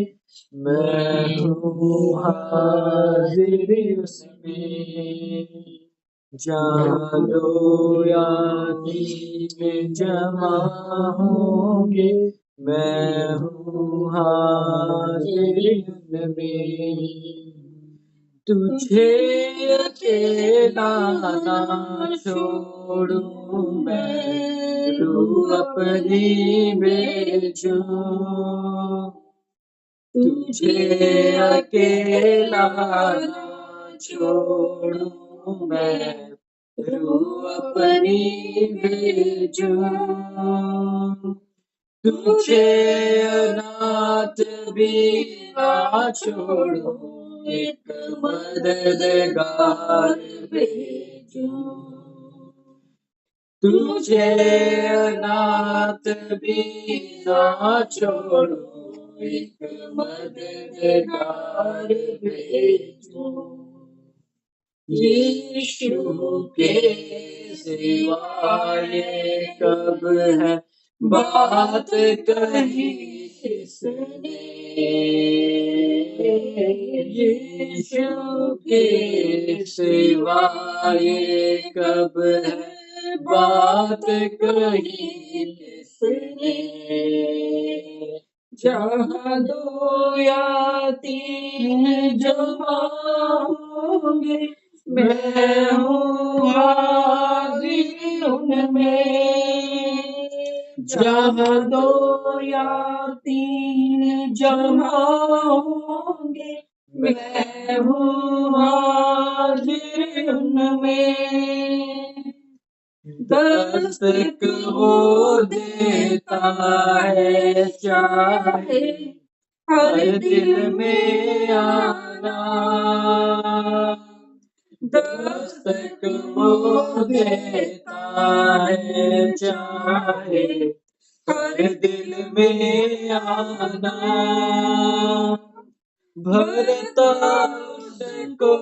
मैं हूँ हाजिर उसमें। जहाँ दो या तीन जमा होंगे मैं हूँ हाजिर उनमें। तुझे अकेला ना छोड़ूं मैं, रूह अपनी भेजूं। तुझे अकेला ना छोड़ूं मैं, रूह अपनी भेजूं। तुझे अनाथ भी ना छोड़ूं, एक मददगार भेजूं। तुझे अनाथ भी ना छोड़ूं, एक मददगार भेजूं। यीशु के सिवा ये कब है बात कही किसने, यीशु के सिवाय कब है बात कही किसने। जहाँ 2 या 3 जमा होंगे, मैं हूँ हाजिर उनमें। जहाँ 2 या 3 जमा होंगे, मैं हूँ हाजिर उनमें। दस्तक वो देता है, चाहे हर दिल में आना। दस्तक वो देता है, चाहे हर दिल में आना। भरता उसको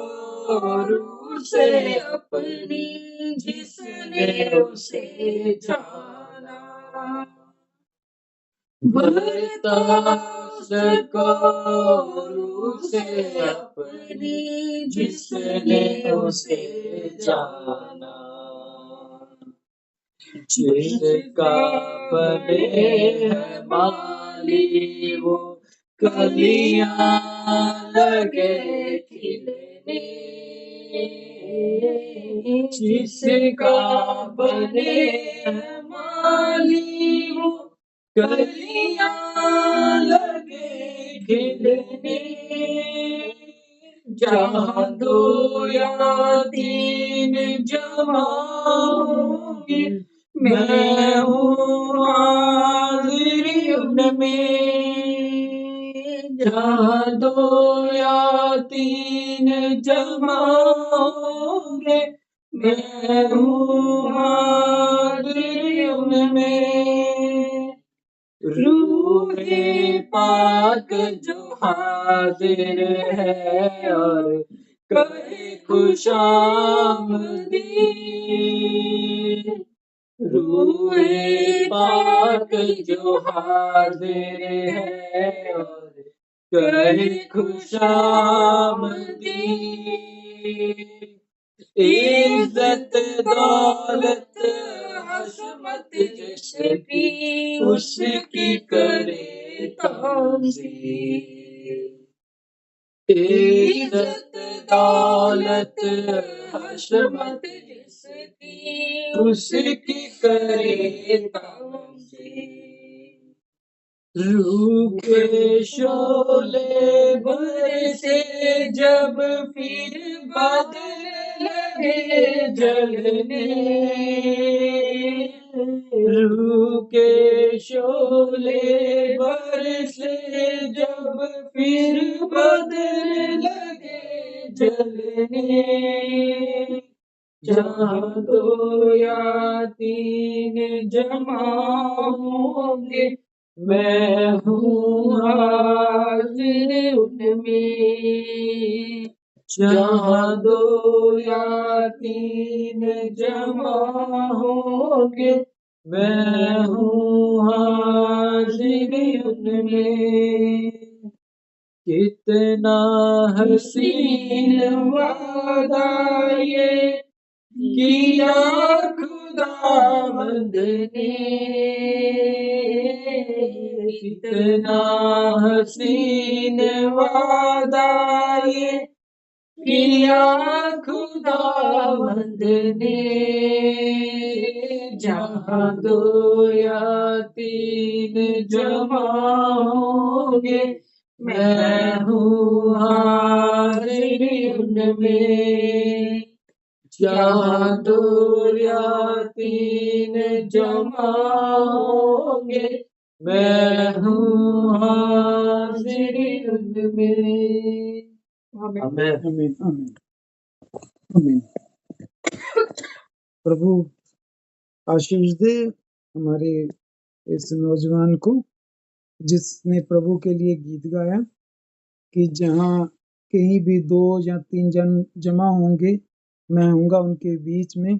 रूह से अपनी, जिसने उसे जाना। भरता उसको रूह से अपनी, जिसने उसे जाना। जिसका बने है माली, वो कलियां लगे खिलने। जिसका बने है माली, वो कलियां लगे खिलने। जहाँ 2 या 3 जमा होंगे, मैं हूँ हाजिर उनमें। जहाँ 2 या 3 जमा होंगे, मैं हूँ हाजिर उनमें। रूहे पाक जो हाजिर है, और कहे खुशामदी। रूहे पाक जो हाजिर है, और कहे खुशामदी। इज्जत दौलत हशमत जिसकी, उसकी करे ताज़ीम। इज्जत दौलत हशमत जिसकी, उसकी करे ताज़ीम। रूह के शोले बरसे जब, फिर बादल लगे जलने। रूह के शोले बरसे जब, फिर बादल लगे जलने। जहाँ 2 या 3 जमा होंगे, मैं हूँ हाजिर उनमें। जहाँ 2 या 3 जमा होंगे, मैं हूँ हाजिर उनमें। कितना हसीन वादा ये किया खुदावंद ने। कितना हसीन वादा ये किया खुदावंद ने। जहाँ 2 या 3 जमा होंगे, मैं हूँ हाजिर उनमें। जहाँ 2 या 3 जमा होंगे, मैं हूँ हाजिर उनमें। आमीन। आमीन आमीन आमीन। प्रभु आशीष दे हमारे इस नौजवान को, जिसने प्रभु के लिए गीत गाया कि जहाँ कहीं भी 2 या 3 जन जमा होंगे, मैं होऊंगा उनके बीच में।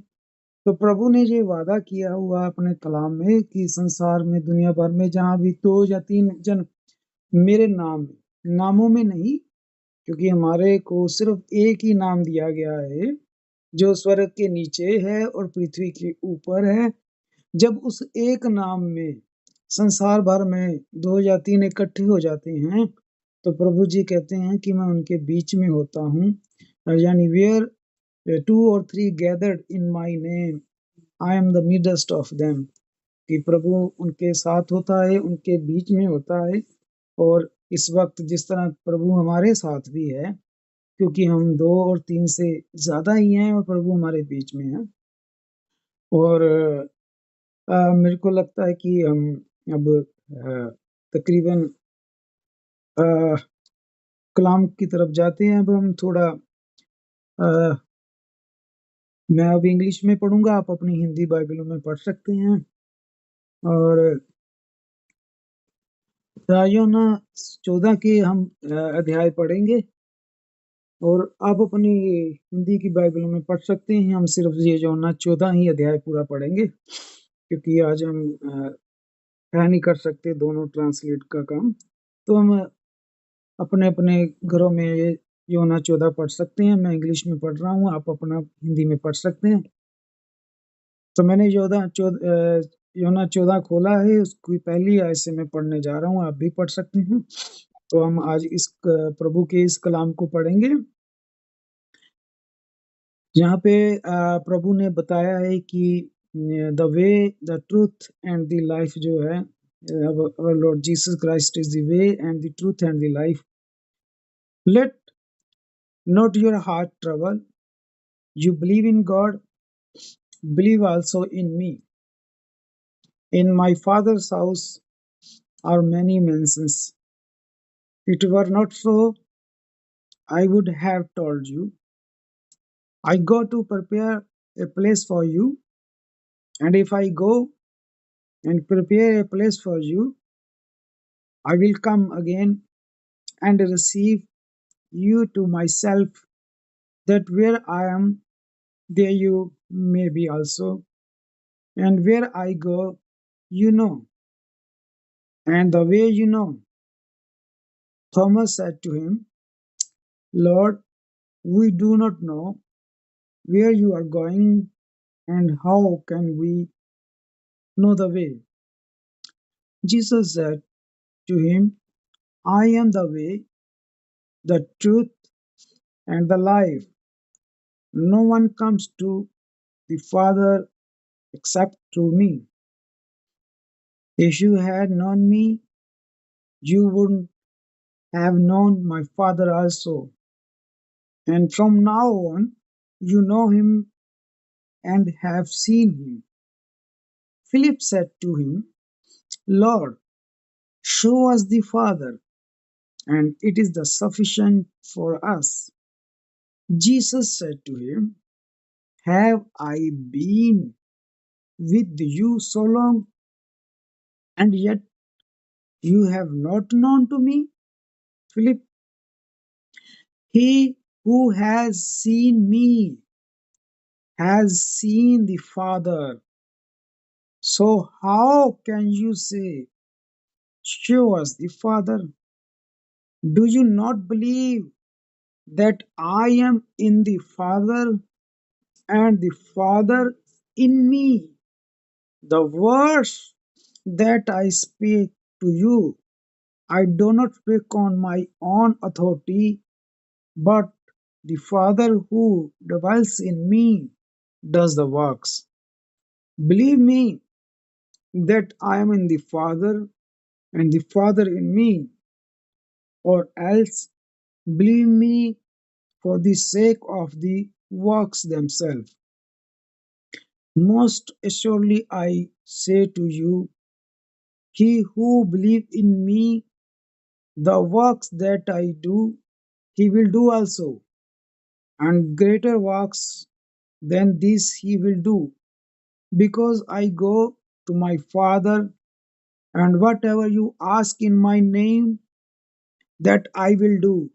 तो प्रभु ने ये वादा किया हुआ अपने कलाम में कि संसार में दुनिया भर में जहाँ भी 2 या 3 जन मेरे नामों में नहीं, क्योंकि हमारे को सिर्फ एक ही नाम दिया गया है जो स्वर्ग के नीचे है और पृथ्वी के ऊपर है। जब उस एक नाम में संसार भर में 2 या 3 इकट्ठे हो जाते हैं तो प्रभु जी कहते हैं कि मैं उनके बीच में होता हूँ। यानी where 2 or 3 gathered in my name, I am the midst of them, कि प्रभु उनके साथ होता है, उनके बीच में होता है। और इस वक्त जिस तरह प्रभु हमारे साथ भी है, क्योंकि हम 2 और 3 से ज्यादा ही हैं और प्रभु हमारे बीच में है। और मेरे को लगता है कि हम अब तकरीबन कलाम की तरफ जाते हैं। अब हम थोड़ा मैं अब इंग्लिश में पढ़ूंगा, आप अपनी हिंदी बाइबलों में पढ़ सकते हैं। और योना 14 के हम अध्याय पढ़ेंगे और आप अपनी हिंदी की बाइबलों में पढ़ सकते हैं। हम सिर्फ ये योना 14 ही अध्याय पूरा पढ़ेंगे, क्योंकि आज हम नहीं कर सकते दोनों ट्रांसलेट का काम। तो हम अपने अपने घरों में ये योना 14 पढ़ सकते हैं। मैं इंग्लिश में पढ़ रहा हूँ, आप अपना हिंदी में पढ़ सकते हैं। तो मैंने योना 14 खोला है, उसकी पहली आयत से मैं पढ़ने जा रहा हूँ, आप भी पढ़ सकते हैं। तो हम आज इस प्रभु के इस कलाम को पढ़ेंगे। यहाँ पे प्रभु ने बताया है कि the way, the truth and the life जो है, Lord Jesus Christ is the way and the truth and the life. Let not your heart trouble, you believe in God, believe also in me. In my Father's house are many mansions. If it were not so, I would have told you. I go to prepare a place for you, and if I go and prepare a place for you, I will come again and receive you to myself, that where I am, there you may be also. And where I go, you know, and the way you know. Thomas said to him, Lord, we do not know where you are going, and how can we know the way? Jesus said to him, I am the way, the truth, and the life. No one comes to the Father except through me. If you had known me, you would have known my Father also. And from now on, you know him and have seen him. Philip said to him, Lord, show us the Father, and it is the sufficient for us. Jesus said to him, Have I been with you so long, and yet you have not known to me, Philip? He who has seen me has seen the Father. So how can you say, Show us the Father? Do you not believe that I am in the Father, and the Father in me? The words that I speak to you, I do not speak on my own authority, but the Father who dwells in me does the works. Believe me that I am in the Father, and the Father in me, or else believe me for the sake of the works themselves. Most assuredly I say to you, he who believes in me, the works that I do, he will do also, and greater works than this he will do, because I go to my Father, and whatever you ask in my name, that I will do,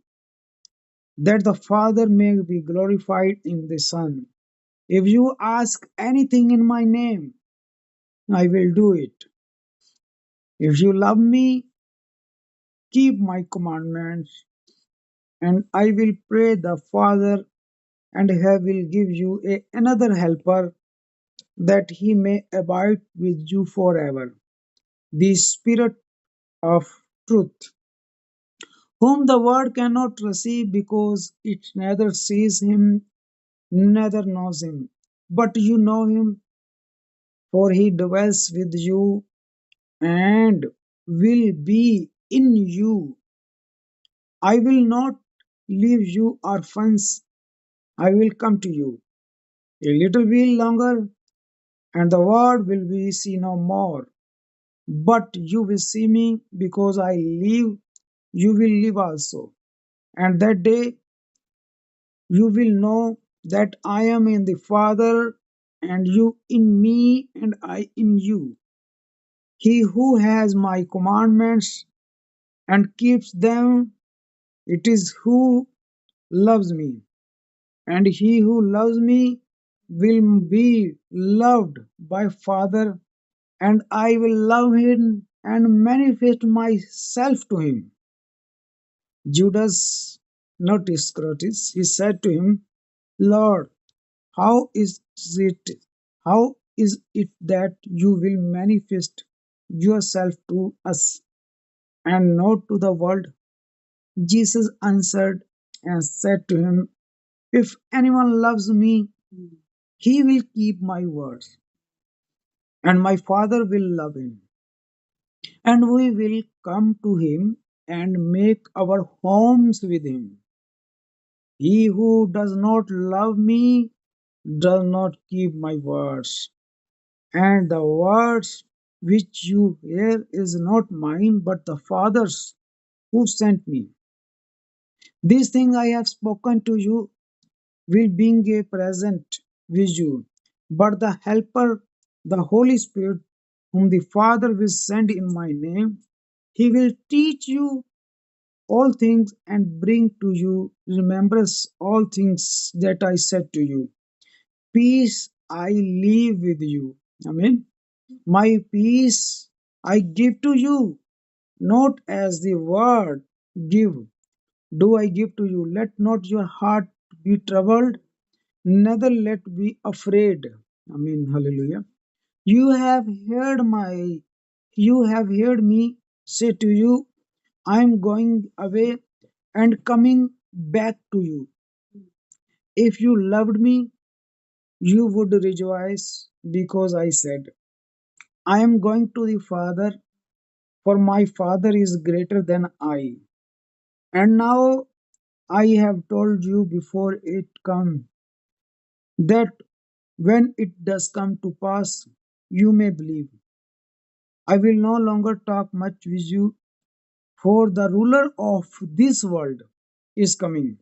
that the Father may be glorified in the Son. If you ask anything in my name, I will do it. If you love me, keep my commandments, and I will pray the Father, and he will give you another helper, that he may abide with you forever, the Spirit of truth, whom the world cannot receive, because it neither sees him, neither knows him. But you know him, for he dwells with you and will be in you. I will not leave you orphans, I will come to you. A little while longer, and the world will be see no more. But you will see me, because I live, you will live also. And that day you will know that I am in the Father, and you in me, and I in you. He who has my commandments and keeps them, it is who loves me. And he who loves me will be loved by Father, and I will love him and manifest myself to him. Judas, not Iscariot, he said to him, Lord, how is it how is it that you will manifest yourself to us and not to the world? Jesus answered and said to him, If anyone loves me, he will keep my words, and my Father will love him, and we will come to him and make our homes with him. He who does not love me does not keep my words, and the words which you hear is not mine, but the Father's who sent me. These things I have spoken to you will being a present with you. But the Helper, the Holy Spirit, whom the Father will send in my name, he will teach you all things and bring to you remembrance all things that I said to you. Peace I leave with you. Amen. My peace I give to you, not as the world give, do I give to you. Let not your heart be troubled, neither let be afraid. Amen. Hallelujah. You have heard me say to you, I am going away and coming back to you. If you loved me, you would rejoice, because I said, I am going to the Father, for my Father is greater than I. And now I have told you before it come, that when it does come to pass, you may believe. I will no longer talk much with you, for the ruler of this world is coming,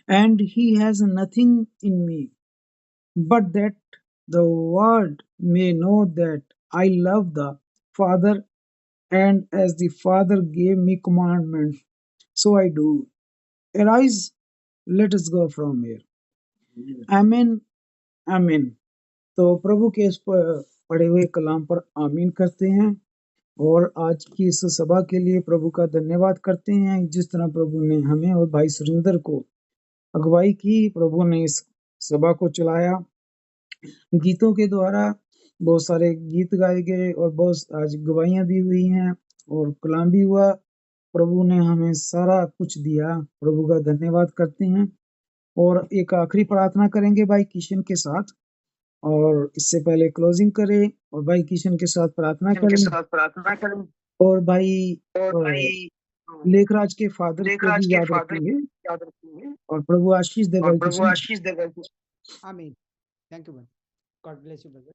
and he has nothing in me, but that the world may know that I love the Father, and as the Father gave me commandments, so I do. Arise, let us go from here. आमीन आमीन। तो प्रभु के इस पढ़े हुए कलाम पर आमीन करते हैं, और आज की इस सभा के लिए प्रभु का धन्यवाद करते हैं। जिस तरह प्रभु ने हमें और भाई सुरेंद्र को अगुवाई की, प्रभु ने इस सभा को चलाया, गीतों के द्वारा बहुत सारे गीत गाए गए और बहुत आज गवाहियां भी हुई हैं और कलाम भी हुआ। प्रभु ने हमें सारा कुछ दिया, प्रभु का धन्यवाद करते हैं। और एक आखिरी प्रार्थना करेंगे भाई किशन के साथ, और इससे पहले क्लोजिंग करें और भाई किशन के साथ प्रार्थना करें। और भाई लेखराज के फादर को भी याद रखेंगे, और प्रभु आशीष दे भाई किशन। आमीन। Thank you, God bless you brother.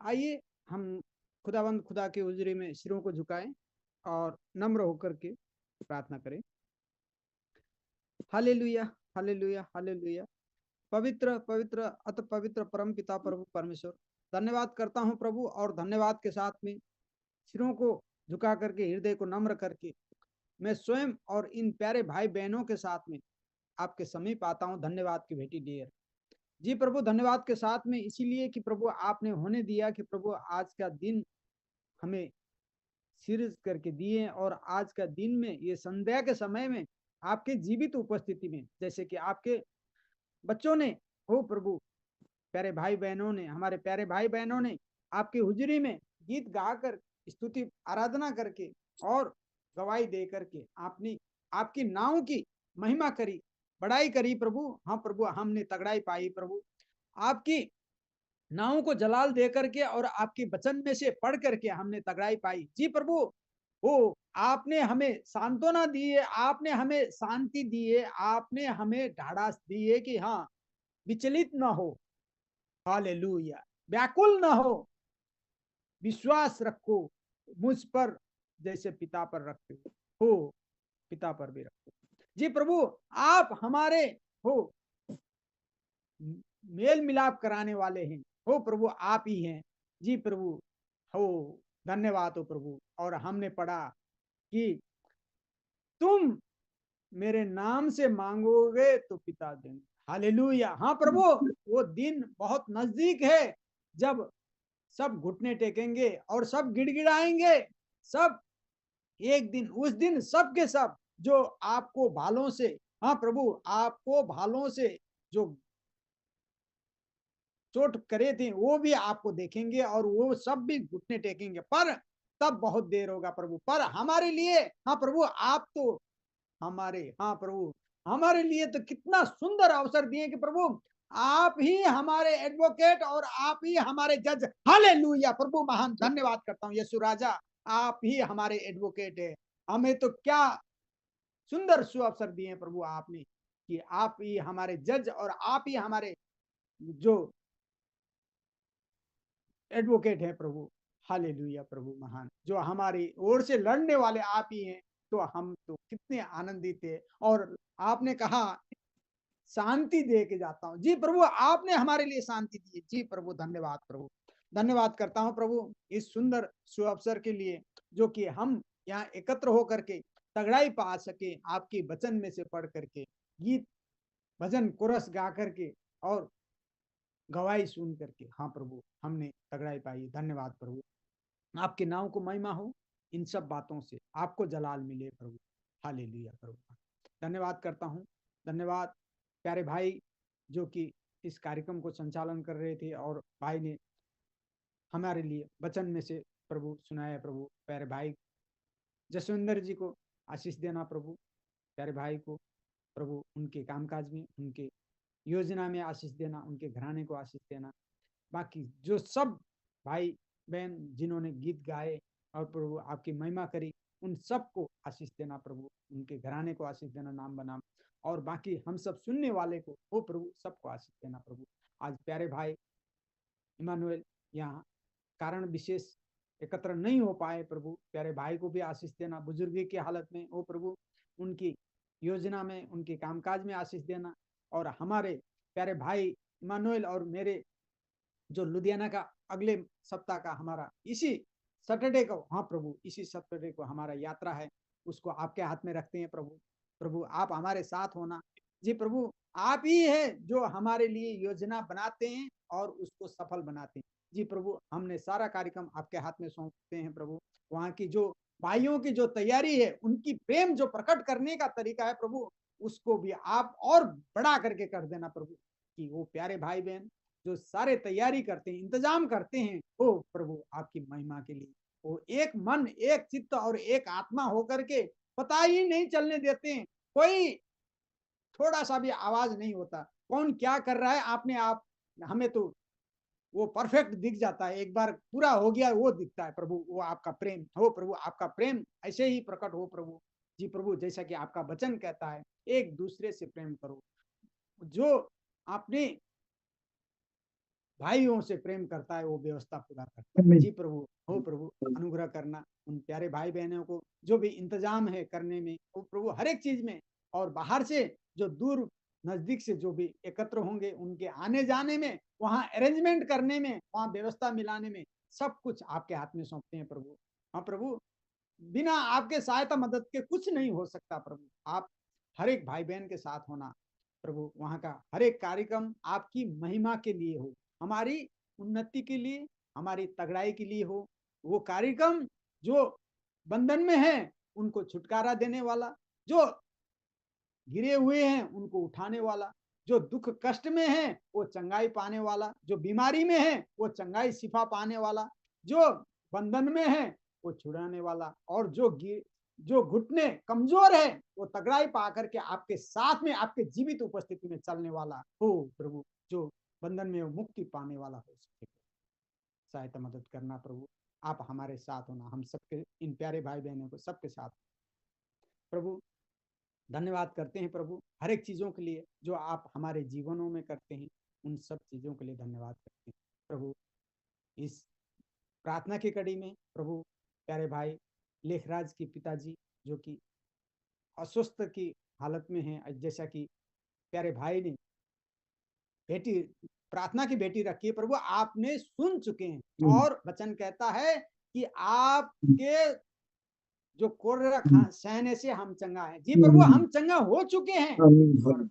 आइए हम खुदावंद खुदा के हुजूरी में सिरों को झुकाएं और नम्र होकर के प्रार्थना करें। Hallelujah, hallelujah, hallelujah. पवित्र पवित्र अति पवित्र परम पिता प्रभु परमेश्वर, धन्यवाद करता हूं प्रभु, और धन्यवाद के साथ में सिरों को झुका करके हृदय को नम्र करके मैं स्वयं और इन प्यारे भाई बहनों के साथ में आपके समीप आता हूं धन्यवाद की भेंटी लिए। जी प्रभु, धन्यवाद के साथ में इसीलिए कि प्रभु आपने होने दिया कि प्रभु आज का दिन हमें सीरीज करके दिए, और आज का दिन में ये संध्या के समय में आपके जीवित उपस्थिति में, जैसे कि आपके बच्चों ने, हो प्रभु, प्यारे भाई बहनों ने, हमारे प्यारे भाई बहनों ने आपकी हुजरी में गीत गाकर, स्तुति आराधना करके और गवाही दे करके आपने आपकी नाम की महिमा करी, बड़ाई करी प्रभु। हाँ प्रभु, हमने तगड़ाई पाई प्रभु, आपकी नाव को जलाल दे करके और आपके वचन में से पढ़ करके हमने तगड़ाई पाई। जी प्रभु, ओ आपने हमें सांत्वना दी है, आपने हमें शांति दी है, आपने हमें ढाढ़स दी है कि हाँ, विचलित ना हो, हालेलुया, व्याकुल ना हो, विश्वास रखो मुझ पर जैसे पिता पर रखते हो, पिता पर भी रखो। जी प्रभु, आप हमारे हो मेल मिलाप कराने वाले हैं, हो प्रभु, आप ही हैं। जी प्रभु, हो धन्यवाद हो प्रभु। और हमने पढ़ा कि तुम मेरे नाम से मांगोगे तो पिता देंगे, हालेलुया। हाँ प्रभु, वो दिन बहुत नजदीक है जब सब घुटने टेकेंगे और सब गिड़गिड़ाएंगे, सब एक दिन, उस दिन सब के सब जो आपको भालों से, हाँ प्रभु, आपको भालों से जो चोट करे थे वो भी आपको देखेंगे और वो सब भी घुटने टेकेंगे, पर तब बहुत देर होगा प्रभु। पर हमारे लिए, हाँ प्रभु, आप तो हमारे, हाँ प्रभु, हमारे लिए तो कितना सुंदर अवसर दिए कि प्रभु आप ही हमारे एडवोकेट और आप ही हमारे जज, हालेलुया प्रभु। महान धन्यवाद करता हूँ यीशु राजा, आप ही हमारे एडवोकेट है। हमें तो क्या सुंदर सु अवसर दिए प्रभु आपने कि आप ही हमारे जज और आप ही हमारे जो एडवोकेट है प्रभु, हालेलुया प्रभु। महान जो हमारी ओर से लड़ने वाले आप ही हैं, तो हम तो कितने आनंदित थे। और आपने कहा शांति दे के जाता हूँ। जी प्रभु, आपने हमारे लिए शांति दी। जी प्रभु, धन्यवाद प्रभु, धन्यवाद करता हूँ प्रभु इस सुंदर सुअवसर के लिए, जो कि हम यहाँ एकत्र होकर के तगड़ाई पा सके, आपके वचन में से पढ़ करके, गीत भजन कोरस गा करके और गवाही सुन करके। हाँ प्रभु, हमने तगड़ाई पाई। धन्यवाद प्रभु, आपके नाम को महिमा हो, इन सब बातों से आपको जलाल मिले प्रभु, हालेलुया प्रभु। धन्यवाद करता हूँ, धन्यवाद प्यारे भाई जो कि इस कार्यक्रम को संचालन कर रहे थे, और भाई ने हमारे लिए वचन में से प्रभु सुनाया प्रभु। प्यारे भाई जसविंदर जी को आशीष देना प्रभु, प्यारे भाई को प्रभु उनके कामकाज में, उनके योजना में आशीष देना, उनके घराने को आशीष देना। बाकी जो सब भाई बहन जिन्होंने गीत गाए और प्रभु आपकी महिमा करी, उन सबको आशीष देना प्रभु, उनके घराने को आशीष देना नाम बनाम, और बाकी हम सब सुनने वाले को, वो प्रभु सबको आशीष देना प्रभु। आज प्यारे भाई इमानुएल यहाँ कारण विशेष एकत्र नहीं हो पाए प्रभु, प्यारे भाई को भी आशीष देना, बुजुर्गी की हालत में, वो प्रभु उनकी योजना में, उनके कामकाज में आशीष देना। और हमारे प्यारे भाई इमानुएल और मेरे जो लुधियाना का अगले सप्ताह का हमारा इसी सैटरडे को, हाँ प्रभु, इसी सैटरडे को हमारा यात्रा है, उसको आपके हाथ में रखते हैं प्रभु। प्रभु आप हमारे साथ होना। जी प्रभु, आप ही है जो हमारे लिए योजना बनाते हैं और उसको सफल बनाते हैं। जी प्रभु, हमने सारा कार्यक्रम आपके हाथ में सौंपते हैं प्रभु। वहाँ की जो भाइयों की जो तैयारी है, उनकी प्रेम जो प्रकट करने का तरीका है प्रभु, उसको भी आप और बड़ा करके कर देना प्रभु, कि वो प्यारे भाई बहन जो सारे तैयारी करते हैं, इंतजाम करते हैं, वो प्रभु आपकी महिमा के लिए वो एक मन, एक चित्त और एक आत्मा होकर के पता ही नहीं चलने देते हैं, कोई थोड़ा सा भी आवाज नहीं होता, कौन क्या कर रहा है आपने आप हमें तो वो परफेक्ट दिख जाता है, एक बार पूरा हो गया वो दिखता है प्रभु। वो आपका प्रेम हो प्रभु, आपका प्रेम ऐसे ही प्रकट हो प्रभु। जी प्रभु, जैसा कि आपका वचन कहता है, एक दूसरे से प्रेम करो, जो आपने भाइयों से प्रेम करता है वो व्यवस्था पूरा करता है। जी प्रभु, हो प्रभु अनुग्रह करना उन प्यारे भाई बहनों को, जो भी इंतजाम है करने में, वो प्रभु हर एक चीज में, और बाहर से जो दूर नजदीक से जो भी एकत्र होंगे, उनके आने जाने में, वहाँ अरेंजमेंट करने में, वहाँ व्यवस्था मिलाने में, सब कुछ आपके हाथ में सौंपते हैं प्रभु। हाँ प्रभु, बिना आपके सहायता मदद के कुछ नहीं हो सकता प्रभु। आप हर एक भाई बहन के साथ होना प्रभु वहाँ का हर एक कार्यक्रम आपकी महिमा के लिए हो, हमारी उन्नति के लिए, हमारी तगड़ाई के लिए हो। वो कार्यक्रम जो बंधन में है उनको छुटकारा देने वाला, जो गिरे हुए हैं उनको उठाने वाला, जो दुख कष्ट में है वो चंगाई पाने वाला, जो बीमारी में है वो चंगाई शिफा पाने वाला, जो बंधन में है वो छुड़ाने वाला, और जो घुटने कमजोर है वो तगड़ाई पा करके आपके साथ में आपके जीवित उपस्थिति में चलने वाला हो प्रभु, जो बंधन में मुक्ति पाने वाला हो सके। सहायता मदद करना प्रभु, आप हमारे साथ होना, हम सबके इन प्यारे भाई बहनों को सबके साथ प्रभु। धन्यवाद करते हैं प्रभु हर एक चीजों के लिए जो आप हमारे जीवनों में करते हैं, उन सब चीजों के लिए धन्यवाद करते हैं प्रभु। इस प्रार्थना की कड़ी में प्रभु प्यारे भाई लेखराज के पिताजी जो कि अस्वस्थ की हालत में हैं, जैसा कि प्यारे भाई ने बेटी प्रार्थना की बेटी रखी है प्रभु, आपने सुन चुके हैं और वचन कहता है कि आपके जो कोर्रा सहने से हम चंगा है। जी प्रभु, हम चंगा हो चुके हैं, और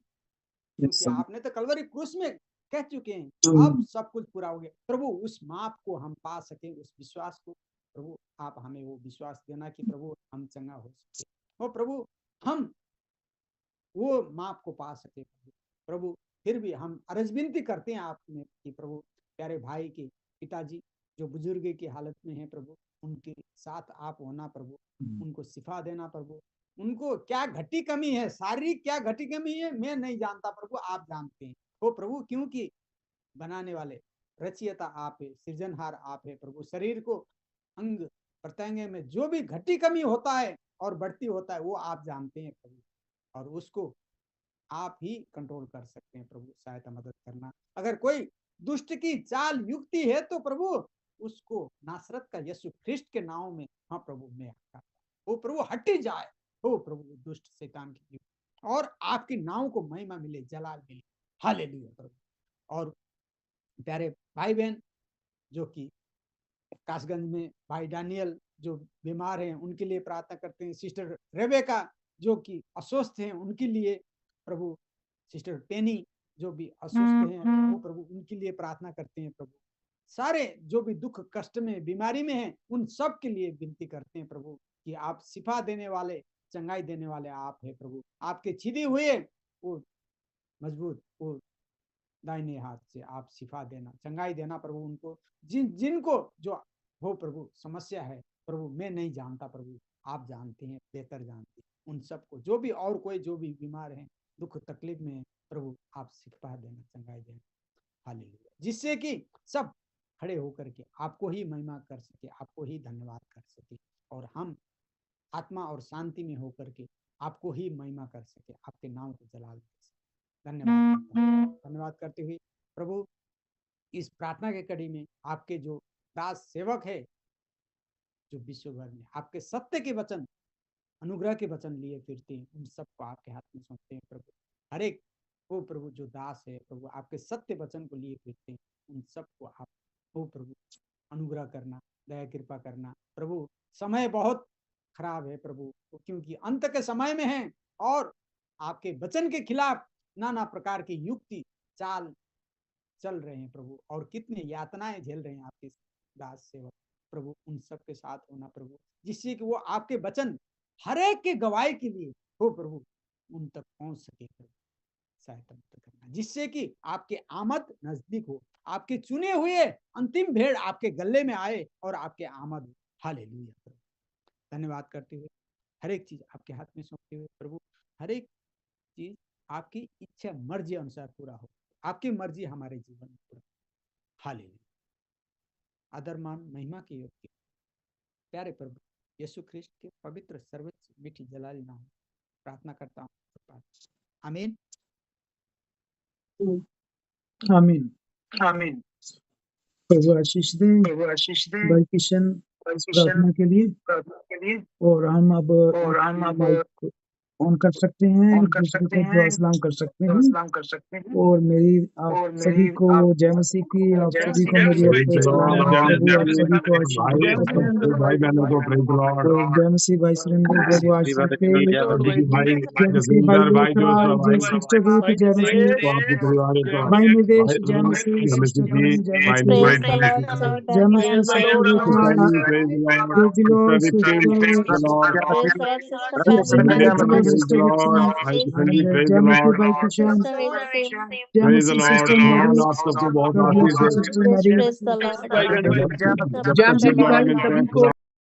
क्योंकि आपने तो कलवरी क्रूस में कह चुके हैं, अब सब कुछ पूरा हो गया प्रभु। उस माप को हम पा सके, उस विश्वास को प्रभु आप हमें वो विश्वास देना कि प्रभु हम चंगा हो सके, और प्रभु हम वो माप को पा सके प्रभु। फिर भी हम अर्ज विनती करते हैं आपने कि प्रभु प्यारे भाई के पिताजी जो बुजुर्ग की हालत में है प्रभु, उनके साथ आप होना प्रभु, उनको शिफा देना प्रभु। उनको क्या घटी कमी है, शारीरिक क्या घटी कमी है मैं नहीं जानता प्रभु, आप जानते हैं वो प्रभु, क्योंकि बनाने वाले रचयिता आप है, सृजनहार आप है प्रभु। शरीर को अंग प्रत्यंग में जो भी घटी कमी होता है और बढ़ती होता है वो आप जानते हैं प्रभु, और उसको आप ही कंट्रोल कर सकते हैं प्रभु। सहायता मदद करना, अगर कोई दुष्ट की चाल युक्ति है तो प्रभु उसको नासरत का यीशु ख्रिस्ट के नाम में हाँ प्रभु मैं वो प्रभु हटी जाए हो प्रभु दुष्ट शैतान की युक्ति, और आपकी नाम को महिमा मिले, जलाल मिले। हालेलुया प्रभु। और प्यारे भाई बहन जो कि कासगंज में भाई डैनियल जो बीमार हैं उनके लिए प्रार्थना करते हैं, सिस्टर रेबेका जो कि अस्वस्थ हैं उनके लिए प्रभु, सिस्टर पेनी जो भी अस्वस्थ हैं वो प्रभु उनके लिए प्रार्थना करते हैं प्रभु। सारे जो भी दुख कष्ट में बीमारी में हैं उन सब के लिए विनती करते हैं प्रभु कि आप शिफा देने वाले, चंगाई देने वाले आप है प्रभु। आपके छिदे हुए वो मजबूत वो दाहिने हाथ से आप शिफा देना, चंगाई देना प्रभु उनको, जिनको जो हो प्रभु समस्या है प्रभु मैं नहीं जानता प्रभु, आप जानते हैं, बेहतर जानते हैं उन सबको, जो भी और कोई जो भी बीमार है दुख तकलीफ में प्रभु आप शिफा देना, चंगाई देना। हालेलुया। जिससे कि सब खड़े होकर के आपको ही महिमा कर सके, आपको ही धन्यवाद कर सके, और हम आत्मा और शांति में होकर के आपको ही महिमा कर सके, आपके नाम को जलाल कर सके। धन्यवाद करते हुए प्रभु इस प्रार्थना के कड़ी में आपके जो दास सेवक है जो विश्व भर में आपके सत्य के वचन, अनुग्रह के वचन लिए फिरते हैं, उन सबको आपके हाथ में सौंपते हैं प्रभु। हर एक वो प्रभु जो दास है प्रभु आपके सत्य वचन को लिए फिरते हैं, उन सबको आप वो प्रभु अनुग्रह करना, दया कृपा करना प्रभु। समय बहुत खराब है प्रभु, क्योंकि अंत के समय में है और आपके वचन के खिलाफ नाना प्रकार की युक्ति चाल चल रहे हैं प्रभु, और कितनी यातनाएं झेल रहे हैं आपके दास सेवक प्रभु। उन सब के साथ होना प्रभु, जिससे कि वो आपके वचन हर एक के गवाही के लिए हो प्रभु उन तक पहुंच सके प्रभु। सहायता करना जिससे कि आपके आमद नजदीक हो, आपके चुने हुए अंतिम भेड़ आपके गले में आए और आपके आमद हो। हालेलुया प्रभु। धन्यवाद करते हुए हर एक चीज आपके हाथ में सौंपते हुए प्रभु, हर एक चीज आपकी इच्छा मर्जी अनुसार पूरा हो, आपकी मर्जी हमारे जीवन में पूरा। हालेलुया। आदर मान महिमा के योग्य प्यारे प्रभु यीशु ख्रिस्ट के पवित्र सर्वोच्च मीठी जलाली नाम प्रार्थना करता हूँ, आमीन आमीन। आमीन। प्रभु आशीष दे भाई किशन प्रार्थना के लिए। और हम अब ऑन कर सकते हैं, एक दूसरे को दुआ सलाम कर सकते हैं। और मेरी आप सभी को जय मसीह की, आप सभी को मेरी Praise the Lord, प्रभु आप सभी को भाई आशीष दे। भाई बहनों को praise the Lord। और जय मसीह भाई सुरेंद्र प्रभु आशीष दे। भाई जय मसीह भाई जसविंदर, भाई जोश, जोशराज, जय भाई सिस्टर रूथ, जय मसीह तो आपके परिवार को भाई निर्देश, जय भाई मसीह नमस्ते सिस्टर जी, रमन, जय भाई मसीह Praise the Lord, sir. जय मसीह sister Rutha, praise the Lord, praise the Lord sister sister, praise the Lord, Praise the Lord, Sister Sunday, Family. Praise the Lord praise the sister Lord, Hipson, भाई Sister Sandeep praise जय the मसीह Lord, भाई Kishan, Wilson. जय praise the मसीह Lord, sister Mary, भगवान आप सबको बहुत गॉड आशीष ब्लेस यू दे। Sister Mary. Praise the Lord. जब तक जैम फिर सीकी दोबारा भाई मिलते सभी हैं, को